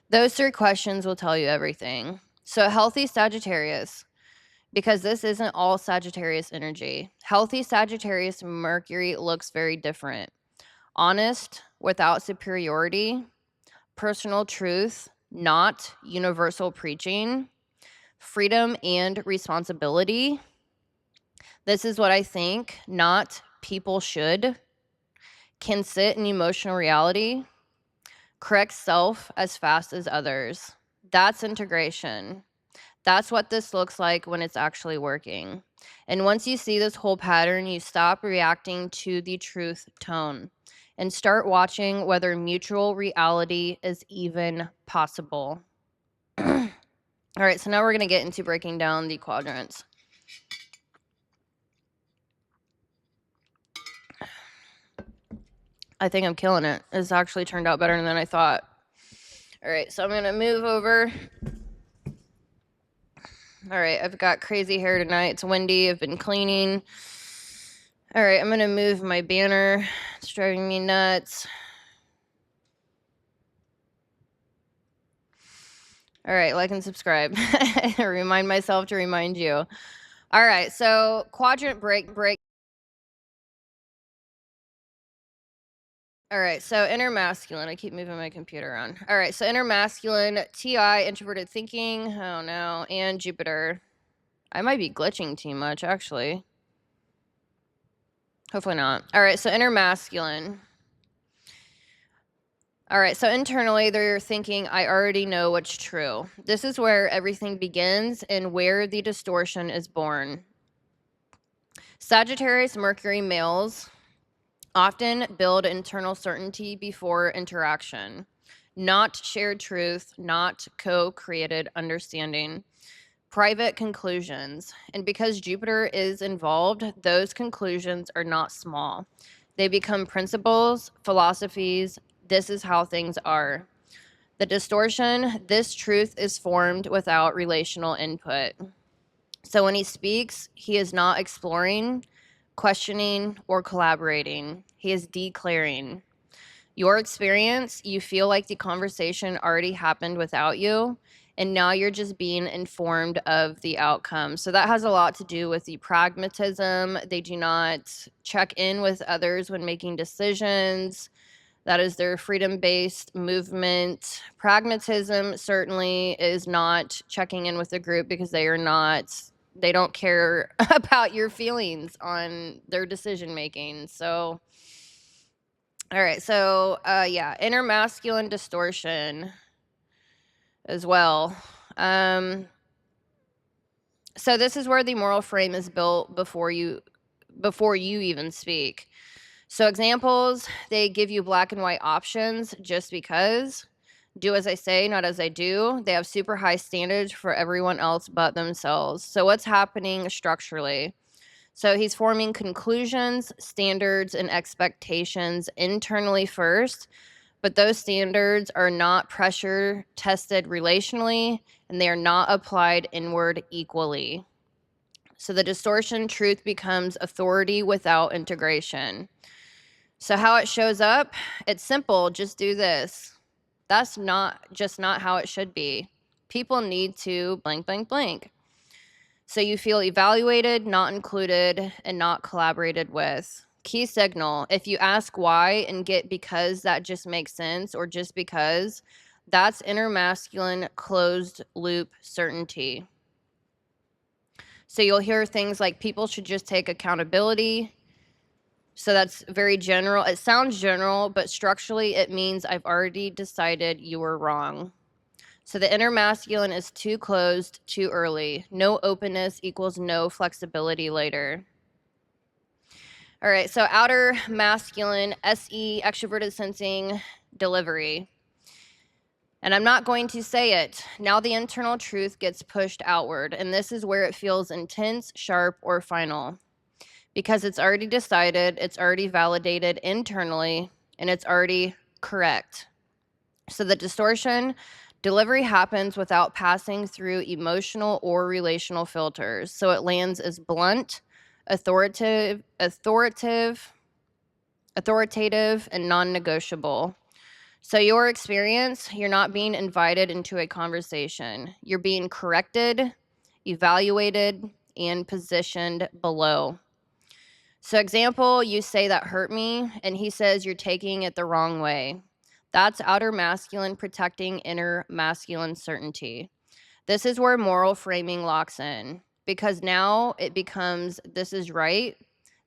Those three questions will tell you everything. So healthy Sagittarius, because this isn't all Sagittarius energy. Healthy Sagittarius Mercury looks very different. Honest without superiority, personal truth, not universal preaching, freedom and responsibility. This is what I think, not people should. Can sit in emotional reality, correct self as fast as others. That's integration. That's what this looks like when it's actually working. And once you see this whole pattern, you stop reacting to the truth tone and start watching whether mutual reality is even possible. All right, so now we're going to get into breaking down the quadrants. I think I'm killing it. It's actually turned out better than I thought. All right, so I'm going to move over. All right, I've got crazy hair tonight. It's windy. I've been cleaning. All right, I'm going to move my banner. It's driving me nuts. All right, like and subscribe. Remind myself to remind you. All right, so quadrant break. All right, so inner masculine. I keep moving my computer around. All right, so inner masculine, TI, introverted thinking. Oh no, and Jupiter. I might be glitching too much, actually. Hopefully not. All right, so inner masculine. All right, so internally they're thinking, I already know what's true. This is where everything begins and where the distortion is born. Sagittarius Mercury males often build internal certainty before interaction, not shared truth, not co-created understanding, private conclusions. And because Jupiter is involved, those conclusions are not small. They become principles, philosophies. This is how things are. The distortion, this truth is formed without relational input. So when he speaks, he is not exploring, questioning, or collaborating. He is declaring. Your experience, you feel like the conversation already happened without you, and now you're just being informed of the outcome. So that has a lot to do with the pragmatism. They do not check in with others when making decisions. That is their freedom-based movement. Pragmatism certainly is not checking in with the group, because they don't care about your feelings on their decision making. So, all right. So, yeah, inner masculine distortion as well. So this is where the moral frame is built before you even speak. So examples, they give you black and white options just because. do as I say, not as I do. They have super high standards for everyone else but themselves. So what's happening structurally? So he's forming conclusions, standards, and expectations internally first, but those standards are not pressure tested relationally, and they are not applied inward equally. So the distortion truth becomes authority without integration. So how it shows up, it's simple, just do this. That's not how it should be. People need to blank, blank, blank. So you feel evaluated, not included, and not collaborated with. Key signal, if you ask why and get because that just makes sense or just because, that's inner masculine closed loop certainty. So you'll hear things like people should just take accountability. So that's very general. It sounds general, but structurally it means I've already decided you were wrong. So the inner masculine is too closed too early. No openness equals no flexibility later. All right, so outer masculine, SE, extroverted sensing, delivery. And I'm not going to say it. Now the internal truth gets pushed outward, and this is where it feels intense, sharp, or final. Because it's already decided, it's already validated internally, and it's already correct. So the distortion, delivery happens without passing through emotional or relational filters. So it lands as blunt, authoritative, and non-negotiable. So your experience, you're not being invited into a conversation. You're being corrected, evaluated, and positioned below. So example, you say that hurt me, and he says you're taking it the wrong way. That's outer masculine protecting inner masculine certainty. This is where moral framing locks in, because now it becomes this is right,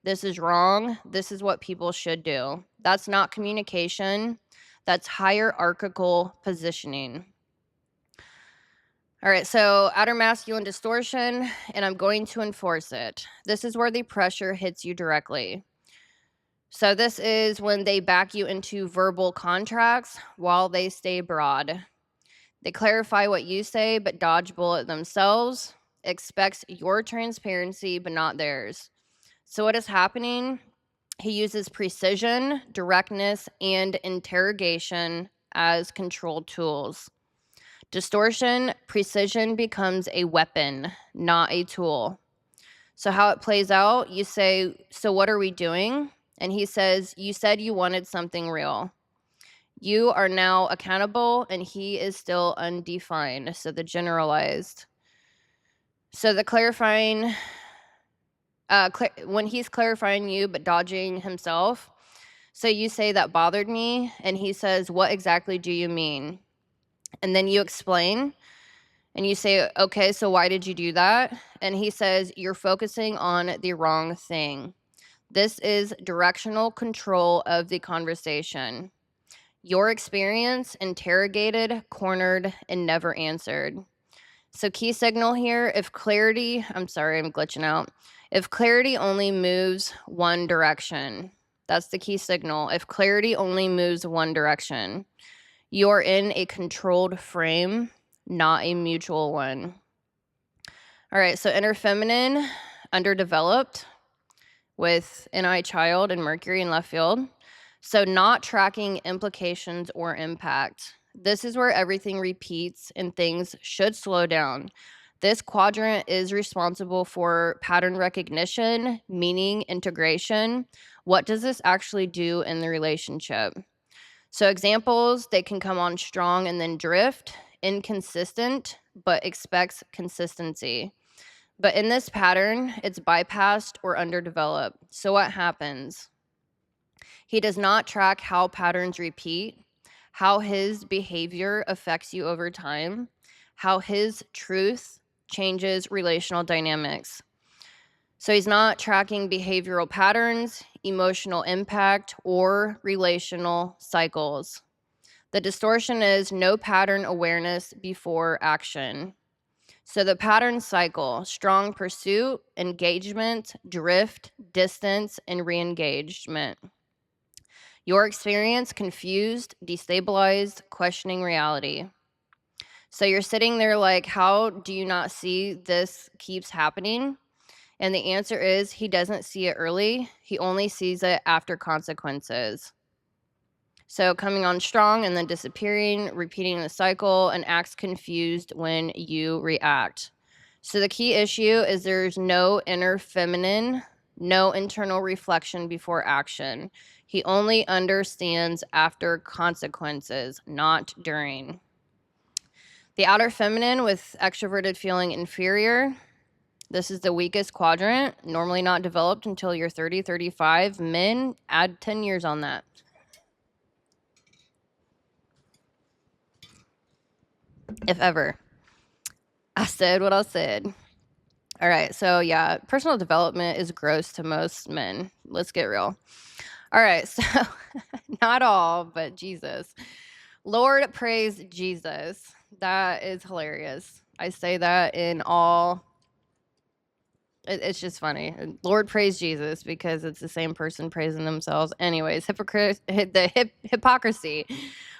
this is wrong, this is what people should do. That's not communication, that's hierarchical positioning. All right, so outer masculine distortion, and I'm going to enforce it. This is where the pressure hits you directly. So this is when they back you into verbal contracts while they stay broad. They clarify what you say, but dodge bullet themselves, expects your transparency, but not theirs. So what is happening? He uses precision, directness, and interrogation as control tools. Distortion, precision becomes a weapon, not a tool. So how it plays out, you say, so what are we doing? And he says, you said you wanted something real. You are now accountable, and he is still undefined. So the generalized. So the clarifying, when he's clarifying you but dodging himself. So you say that bothered me, and he says, what exactly do you mean? And then you explain, and you say, okay, so why did you do that? And he says, you're focusing on the wrong thing. This is directional control of the conversation. Your experience interrogated, cornered, and never answered. So key signal here, if clarity, I'm sorry, I'm glitching out. If clarity only moves one direction, that's the key signal. If clarity only moves one direction, you're in a controlled frame, not a mutual one. All right, so inner feminine, underdeveloped with NI child and Mercury in left field. So not tracking implications or impact. This is where everything repeats and things should slow down. This quadrant is responsible for pattern recognition, meaning integration. What does this actually do in the relationship? So examples, they can come on strong and then drift, inconsistent, but expects consistency. But in this pattern, it's bypassed or underdeveloped. So what happens? He does not track how patterns repeat, how his behavior affects you over time, how his truth changes relational dynamics. So he's not tracking behavioral patterns, emotional impact, or relational cycles. The distortion is no pattern awareness before action. So the pattern cycle, strong pursuit, engagement, drift, distance, and re-engagement. Your experience, confused, destabilized, questioning reality. So you're sitting there like, how do you not see this keeps happening? And the answer is he doesn't see it early. He only sees it after consequences. So coming on strong and then disappearing, repeating the cycle, and acts confused when you react. So the key issue is there's no inner feminine, no internal reflection before action. He only understands after consequences, not during. The outer feminine with extroverted feeling inferior. This is the weakest quadrant, normally not developed until you're 30, 35. Men, add 10 years on that. If ever. I said what I said. All right, so yeah, personal development is gross to most men. Let's get real. All right, so not all, but Jesus. Lord, praise Jesus. That is hilarious. I say that in all. It's just funny. Lord, praise Jesus, because it's the same person praising themselves. Anyways, hypocrisy.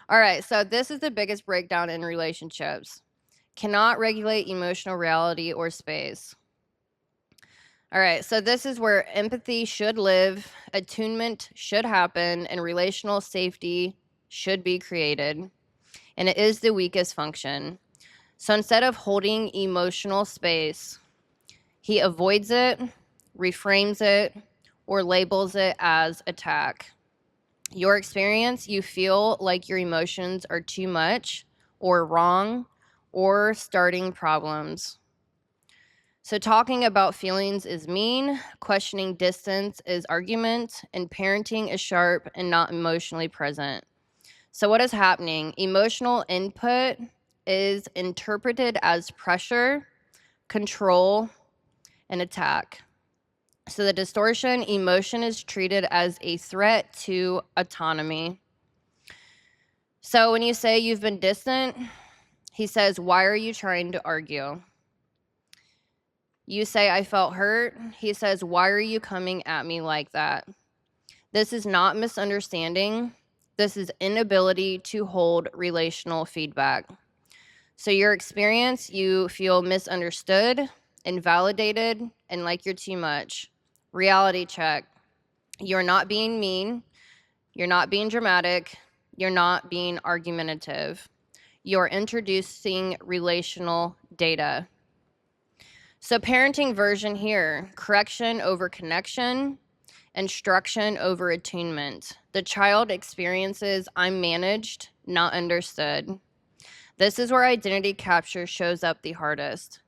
All right, so this is the biggest breakdown in relationships. Cannot regulate emotional reality or space. All right, so this is where empathy should live, attunement should happen, and relational safety should be created. And it is the weakest function. So instead of holding emotional space, he avoids it, reframes it, or labels it as attack. Your experience, you feel like your emotions are too much or wrong or starting problems. So talking about feelings is mean, questioning distance is argument, and parenting is sharp and not emotionally present. So what is happening? Emotional input is interpreted as pressure, control, and attack. So the distortion, emotion is treated as a threat to autonomy. So when you say you've been distant, he says, why are you trying to argue? You say, I felt hurt. He says, why are you coming at me like that? This is not misunderstanding. This is inability to hold relational feedback. So your experience, you feel misunderstood, invalidated, and like you're too much. Reality check. You're not being mean. You're not being dramatic. You're not being argumentative. You're introducing relational data. So parenting version here, correction over connection, instruction over attunement. The child experiences, I'm managed, not understood. This is where identity capture shows up the hardest,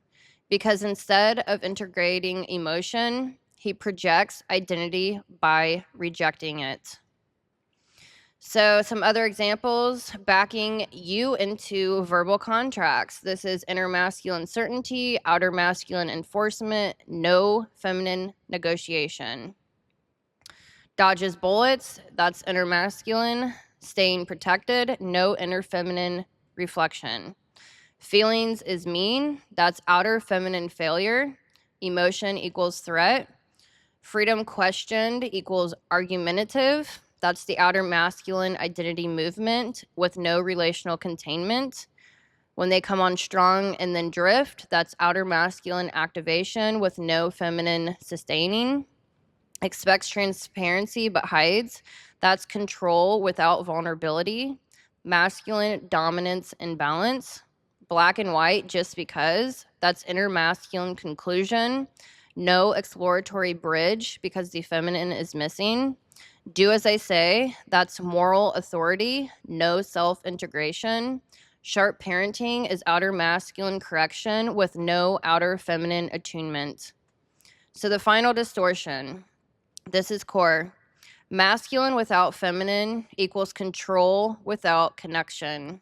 because instead of integrating emotion, he projects identity by rejecting it. So some other examples, backing you into verbal contracts. This is inner masculine certainty, outer masculine enforcement, no feminine negotiation. Dodges bullets, that's inner masculine. Staying protected, no inner feminine reflection. Feelings is mean, that's outer feminine failure. Emotion equals threat. Freedom questioned equals argumentative. That's the outer masculine identity movement with no relational containment. When they come on strong and then drift, that's outer masculine activation with no feminine sustaining. Expects transparency but hides. That's control without vulnerability. Masculine dominance and balance. Black and white just because. That's inner masculine conclusion. No exploratory bridge because the feminine is missing. Do as I say, that's moral authority, no self-integration. Sharp parenting is outer masculine correction with no outer feminine attunement. So the final distortion, this is core. Masculine without feminine equals control without connection.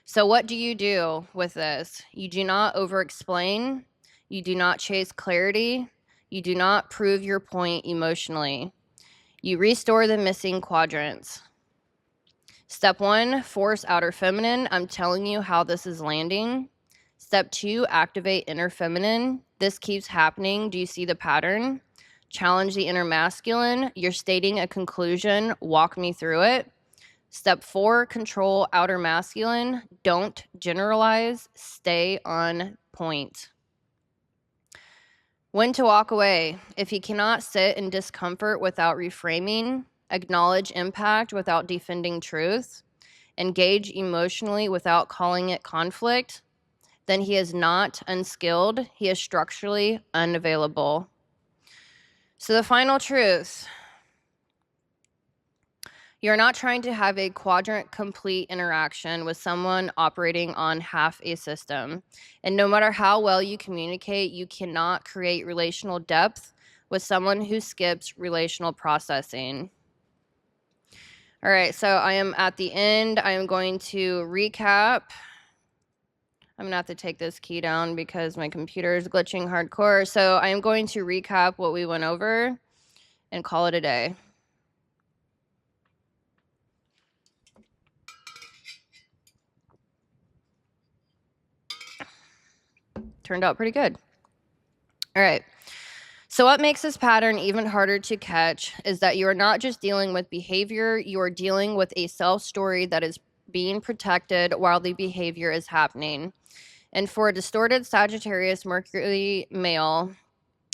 So what do you do with this? You do not over-explain. You do not chase clarity. You do not prove your point emotionally. You restore the missing quadrants. Step 1, force outer feminine. I'm telling you how this is landing. Step 2, activate inner feminine. This keeps happening. Do you see the pattern? Challenge the inner masculine. You're stating a conclusion. Walk me through it. Step 4, control outer masculine. Don't generalize. Stay on point. When to walk away. If you cannot sit in discomfort without reframing, acknowledge impact without defending truth, engage emotionally without calling it conflict, then he is not unskilled. He is structurally unavailable. So the final truth. You're not trying to have a quadrant complete interaction with someone operating on half a system. And no matter how well you communicate, you cannot create relational depth with someone who skips relational processing. All right, so I am at the end. I am going to recap. I'm gonna have to take this key down because my computer is glitching hardcore. So I am going to recap what we went over and call it a day. Turned out pretty good. All right. So what makes this pattern even harder to catch is that you are not just dealing with behavior, you are dealing with a self-story that is being protected while the behavior is happening. And for a distorted Sagittarius Mercury male,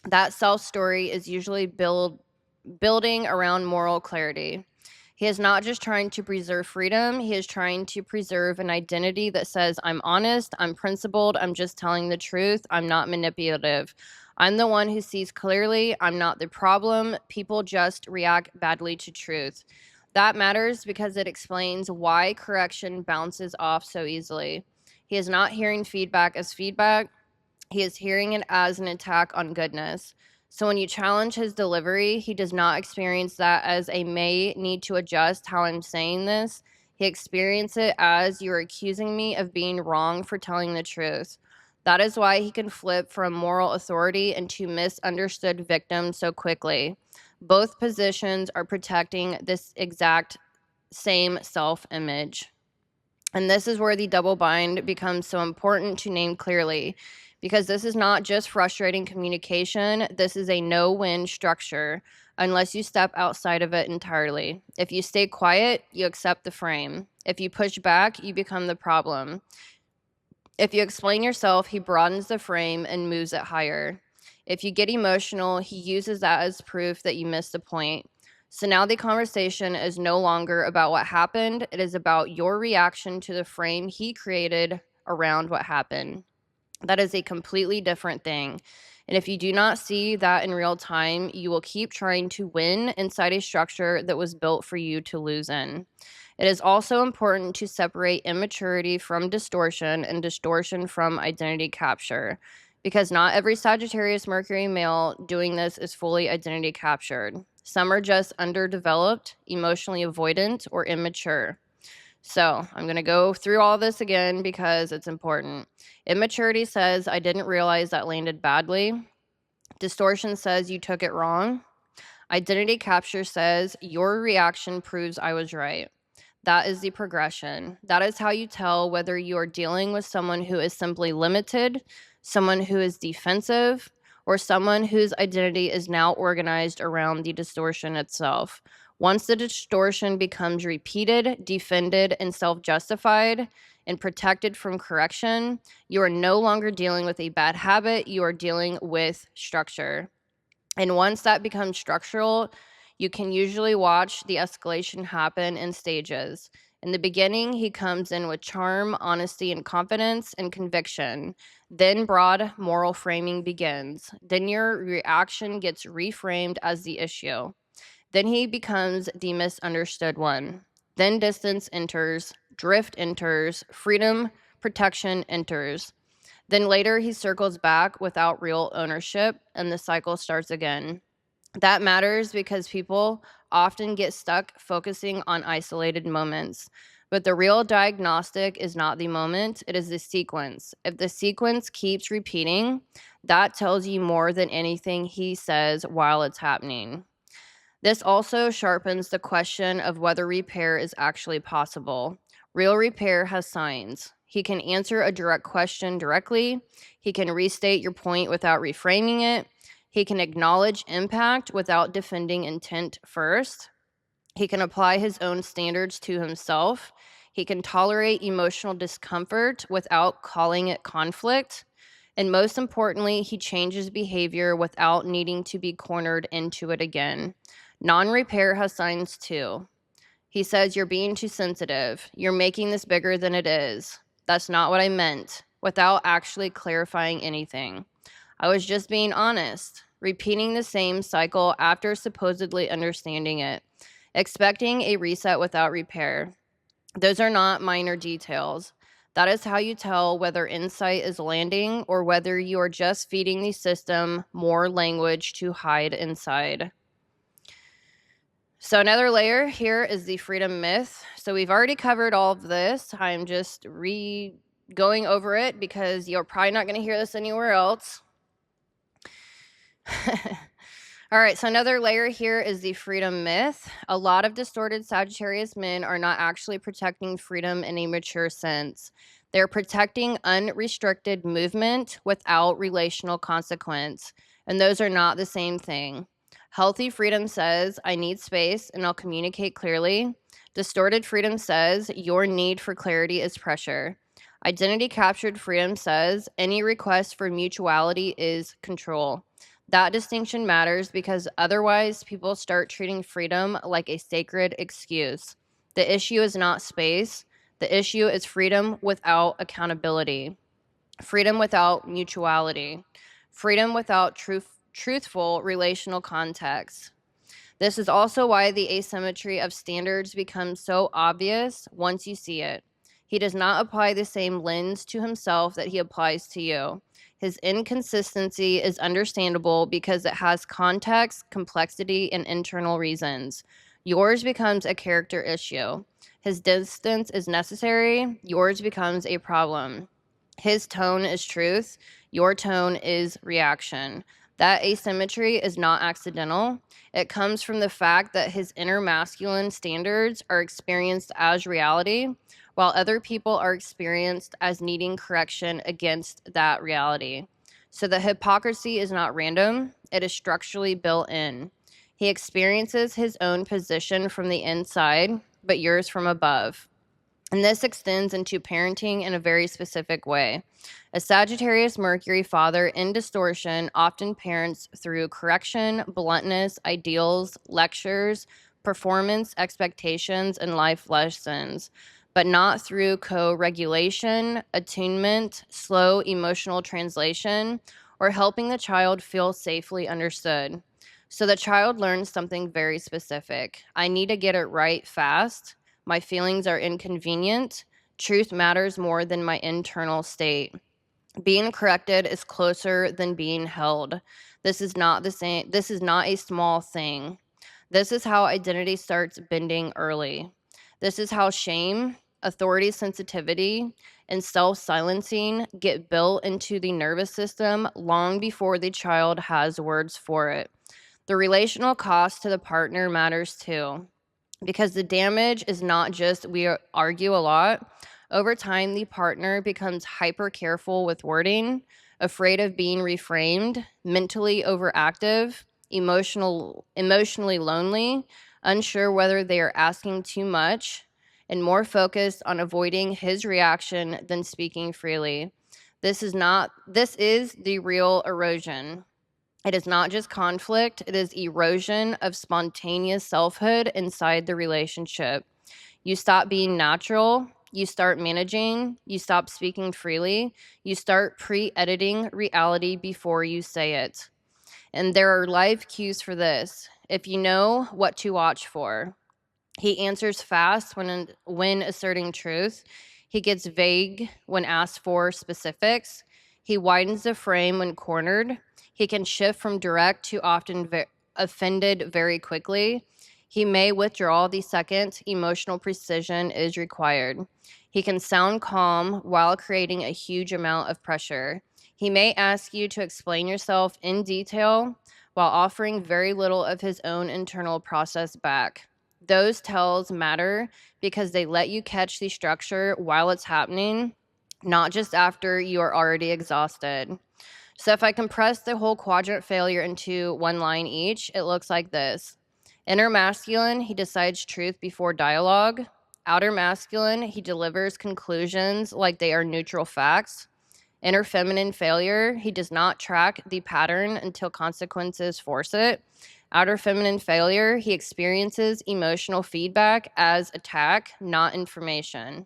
that self-story is usually building around moral clarity. He is not just trying to preserve freedom, he is trying to preserve an identity that says, I'm honest, I'm principled, I'm just telling the truth, I'm not manipulative. I'm the one who sees clearly, I'm not the problem, people just react badly to truth. That matters because it explains why correction bounces off so easily. He is not hearing feedback as feedback, he is hearing it as an attack on goodness. So when you challenge his delivery, he does not experience that as a may need to adjust how I'm saying this. He experiences it as you're accusing me of being wrong for telling the truth. That is why he can flip from moral authority into misunderstood victim so quickly. Both positions are protecting this exact same self-image. And this is where the double bind becomes so important to name clearly, because this is not just frustrating communication, this is a no-win structure unless you step outside of it entirely. If you stay quiet, you accept the frame. If you push back, you become the problem. If you explain yourself, he broadens the frame and moves it higher. If you get emotional, he uses that as proof that you missed the point. So now the conversation is no longer about what happened. It is about your reaction to the frame he created around what happened. That is a completely different thing. And if you do not see that in real time, you will keep trying to win inside a structure that was built for you to lose in. It is also important to separate immaturity from distortion and distortion from identity capture, because not every Sagittarius Mercury male doing this is fully identity captured. Some are just underdeveloped, emotionally avoidant, or immature. So I'm going to go through all this again because it's important. Immaturity says, I didn't realize that landed badly. Distortion says, you took it wrong. Identity capture says, your reaction proves I was right. That is the progression. That is how you tell whether you are dealing with someone who is simply limited, someone who is defensive, or someone whose identity is now organized around the distortion itself. Once the distortion becomes repeated, defended, and self-justified, and protected from correction, you are no longer dealing with a bad habit, you are dealing with structure. And once that becomes structural, you can usually watch the escalation happen in stages. In the beginning, he comes in with charm, honesty, and confidence and conviction. Then broad moral framing begins. Then your reaction gets reframed as the issue. Then he becomes the misunderstood one. Then distance enters, drift enters, freedom, protection enters. Then later he circles back without real ownership, and the cycle starts again. That matters because people often get stuck focusing on isolated moments. But the real diagnostic is not the moment, it is the sequence. If the sequence keeps repeating, that tells you more than anything he says while it's happening. This also sharpens the question of whether repair is actually possible. Real repair has signs. He can answer a direct question directly. He can restate your point without reframing it. He can acknowledge impact without defending intent first. He can apply his own standards to himself. He can tolerate emotional discomfort without calling it conflict. And most importantly, he changes behavior without needing to be cornered into it again. Non-repair has signs too. He says, "You're being too sensitive. You're making this bigger than it is. That's not what I meant," without actually clarifying anything. "I was just being honest," repeating the same cycle after supposedly understanding it, expecting a reset without repair. Those are not minor details. That is how you tell whether insight is landing or whether you are just feeding the system more language to hide inside. So another layer here is the freedom myth. So we've already covered all of this. I'm just going over it because you're probably not going to hear this anywhere else. All right, so another layer here is the freedom myth. A lot of distorted Sagittarius men are not actually protecting freedom in a mature sense. They're protecting unrestricted movement without relational consequence, and those are not the same thing. Healthy freedom says, "I need space and I'll communicate clearly." Distorted freedom says, "Your need for clarity is pressure." Identity captured freedom says, "Any request for mutuality is control." That distinction matters because otherwise people start treating freedom like a sacred excuse. The issue is not space. The issue is freedom without accountability, freedom without mutuality, freedom without truthful relational context. This is also why the asymmetry of standards becomes so obvious once you see it. He does not apply the same lens to himself that he applies to you. His inconsistency is understandable because it has context, complexity, and internal reasons. Yours becomes a character issue. His distance is necessary. Yours becomes a problem. His tone is truth. Your tone is reaction. That asymmetry is not accidental. It comes from the fact that his inner masculine standards are experienced as reality, while other people are experienced as needing correction against that reality. So the hypocrisy is not random, it is structurally built in. He experiences his own position from the inside, but yours from above. And this extends into parenting in a very specific way. A Sagittarius Mercury father in distortion often parents through correction, bluntness, ideals, lectures, performance, expectations, and life lessons, but not through co-regulation, attunement, slow emotional translation, or helping the child feel safely understood. So the child learns something very specific. I need to get it right fast. My feelings are inconvenient. Truth matters more than my internal state. Being corrected is closer than being held. This is not the same. This is not a small thing. This is how identity starts bending early. This is how shame, authority sensitivity, and self-silencing get built into the nervous system long before the child has words for it. The relational cost to the partner matters too, because the damage is not just we argue a lot. Over time, the partner becomes hyper careful with wording, afraid of being reframed, mentally overactive, emotionally lonely, unsure whether they are asking too much, and more focused on avoiding his reaction than speaking freely. This is the real erosion. It is not just conflict, it is erosion of spontaneous selfhood inside the relationship. You stop being natural, you start managing, you stop speaking freely, you start pre-editing reality before you say it. And there are live cues for this, if you know what to watch for. He answers fast when asserting truth. He gets vague when asked for specifics. He widens the frame when cornered. He can shift from direct to often offended very quickly. He may withdraw the second emotional precision is required. He can sound calm while creating a huge amount of pressure. He may ask you to explain yourself in detail while offering very little of his own internal process back. Those tells matter because they let you catch the structure while it's happening, not just after you are already exhausted. So if I compress the whole quadrant failure into one line each, it looks like this. Inner masculine, he decides truth before dialogue. Outer masculine, he delivers conclusions like they are neutral facts. Inner feminine failure, he does not track the pattern until consequences force it. Outer feminine failure, he experiences emotional feedback as attack, not information.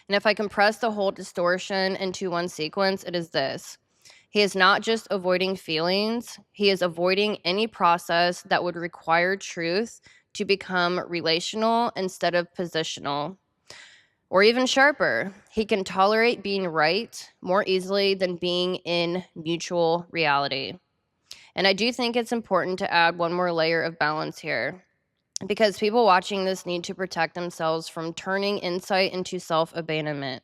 And if I compress the whole distortion into one sequence, it is this. He is not just avoiding feelings, he is avoiding any process that would require truth to become relational instead of positional. Or even sharper, he can tolerate being right more easily than being in mutual reality. And I do think it's important to add one more layer of balance here, because people watching this need to protect themselves from turning insight into self-abandonment.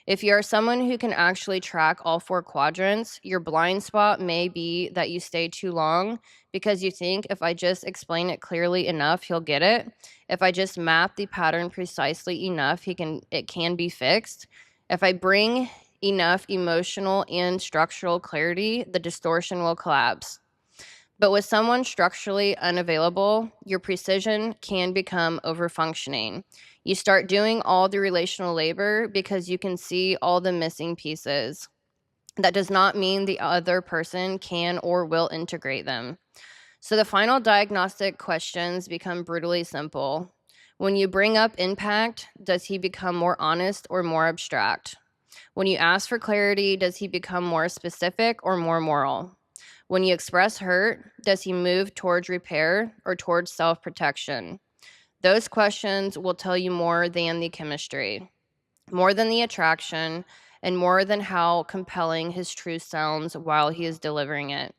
If you are someone who can actually track all 4 quadrants, your blind spot may be that you stay too long because you think if I just explain it clearly enough, he'll get it. If I just map the pattern precisely enough, it can be fixed. If I bring enough emotional and structural clarity, the distortion will collapse. But with someone structurally unavailable, your precision can become overfunctioning. You start doing all the relational labor because you can see all the missing pieces. That does not mean the other person can or will integrate them. So the final diagnostic questions become brutally simple. When you bring up impact, does he become more honest or more abstract? When you ask for clarity, does he become more specific or more moral? When you express hurt, does he move towards repair or towards self-protection? Those questions will tell you more than the chemistry, more than the attraction, and more than how compelling his truth sounds while he is delivering it.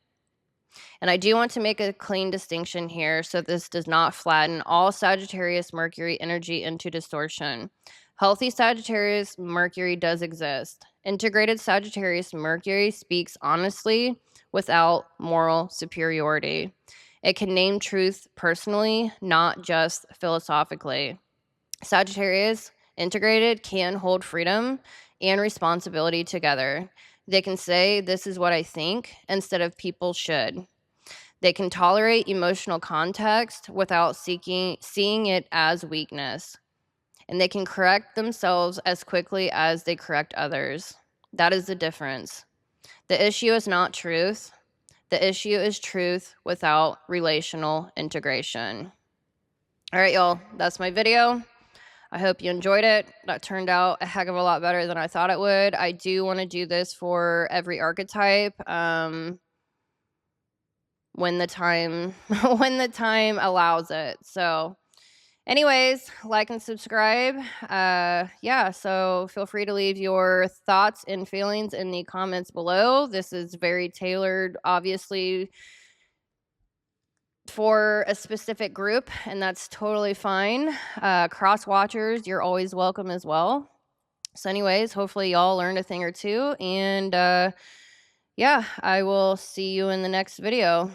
And I do want to make a clean distinction here so this does not flatten all Sagittarius Mercury energy into distortion. Healthy Sagittarius Mercury does exist. Integrated Sagittarius Mercury speaks honestly without moral superiority. It can name truth personally, not just philosophically. Sagittarius integrated can hold freedom and responsibility together. They can say, "This is what I think," instead of "people should." They can tolerate emotional context without seeing it as weakness. And they can correct themselves as quickly as they correct others. That is the difference. The issue is not truth. The issue is truth without relational integration. All right, y'all, that's my video. I hope you enjoyed it. That turned out a heck of a lot better than I thought it would. I do want to do this for every archetype when the time allows it. So anyways, like and subscribe. Yeah, so feel free to leave your thoughts and feelings in the comments below. This is very tailored, obviously, for a specific group, and that's totally fine. Cross watchers, you're always welcome as well. So anyways, hopefully y'all learned a thing or two, and yeah, I will see you in the next video.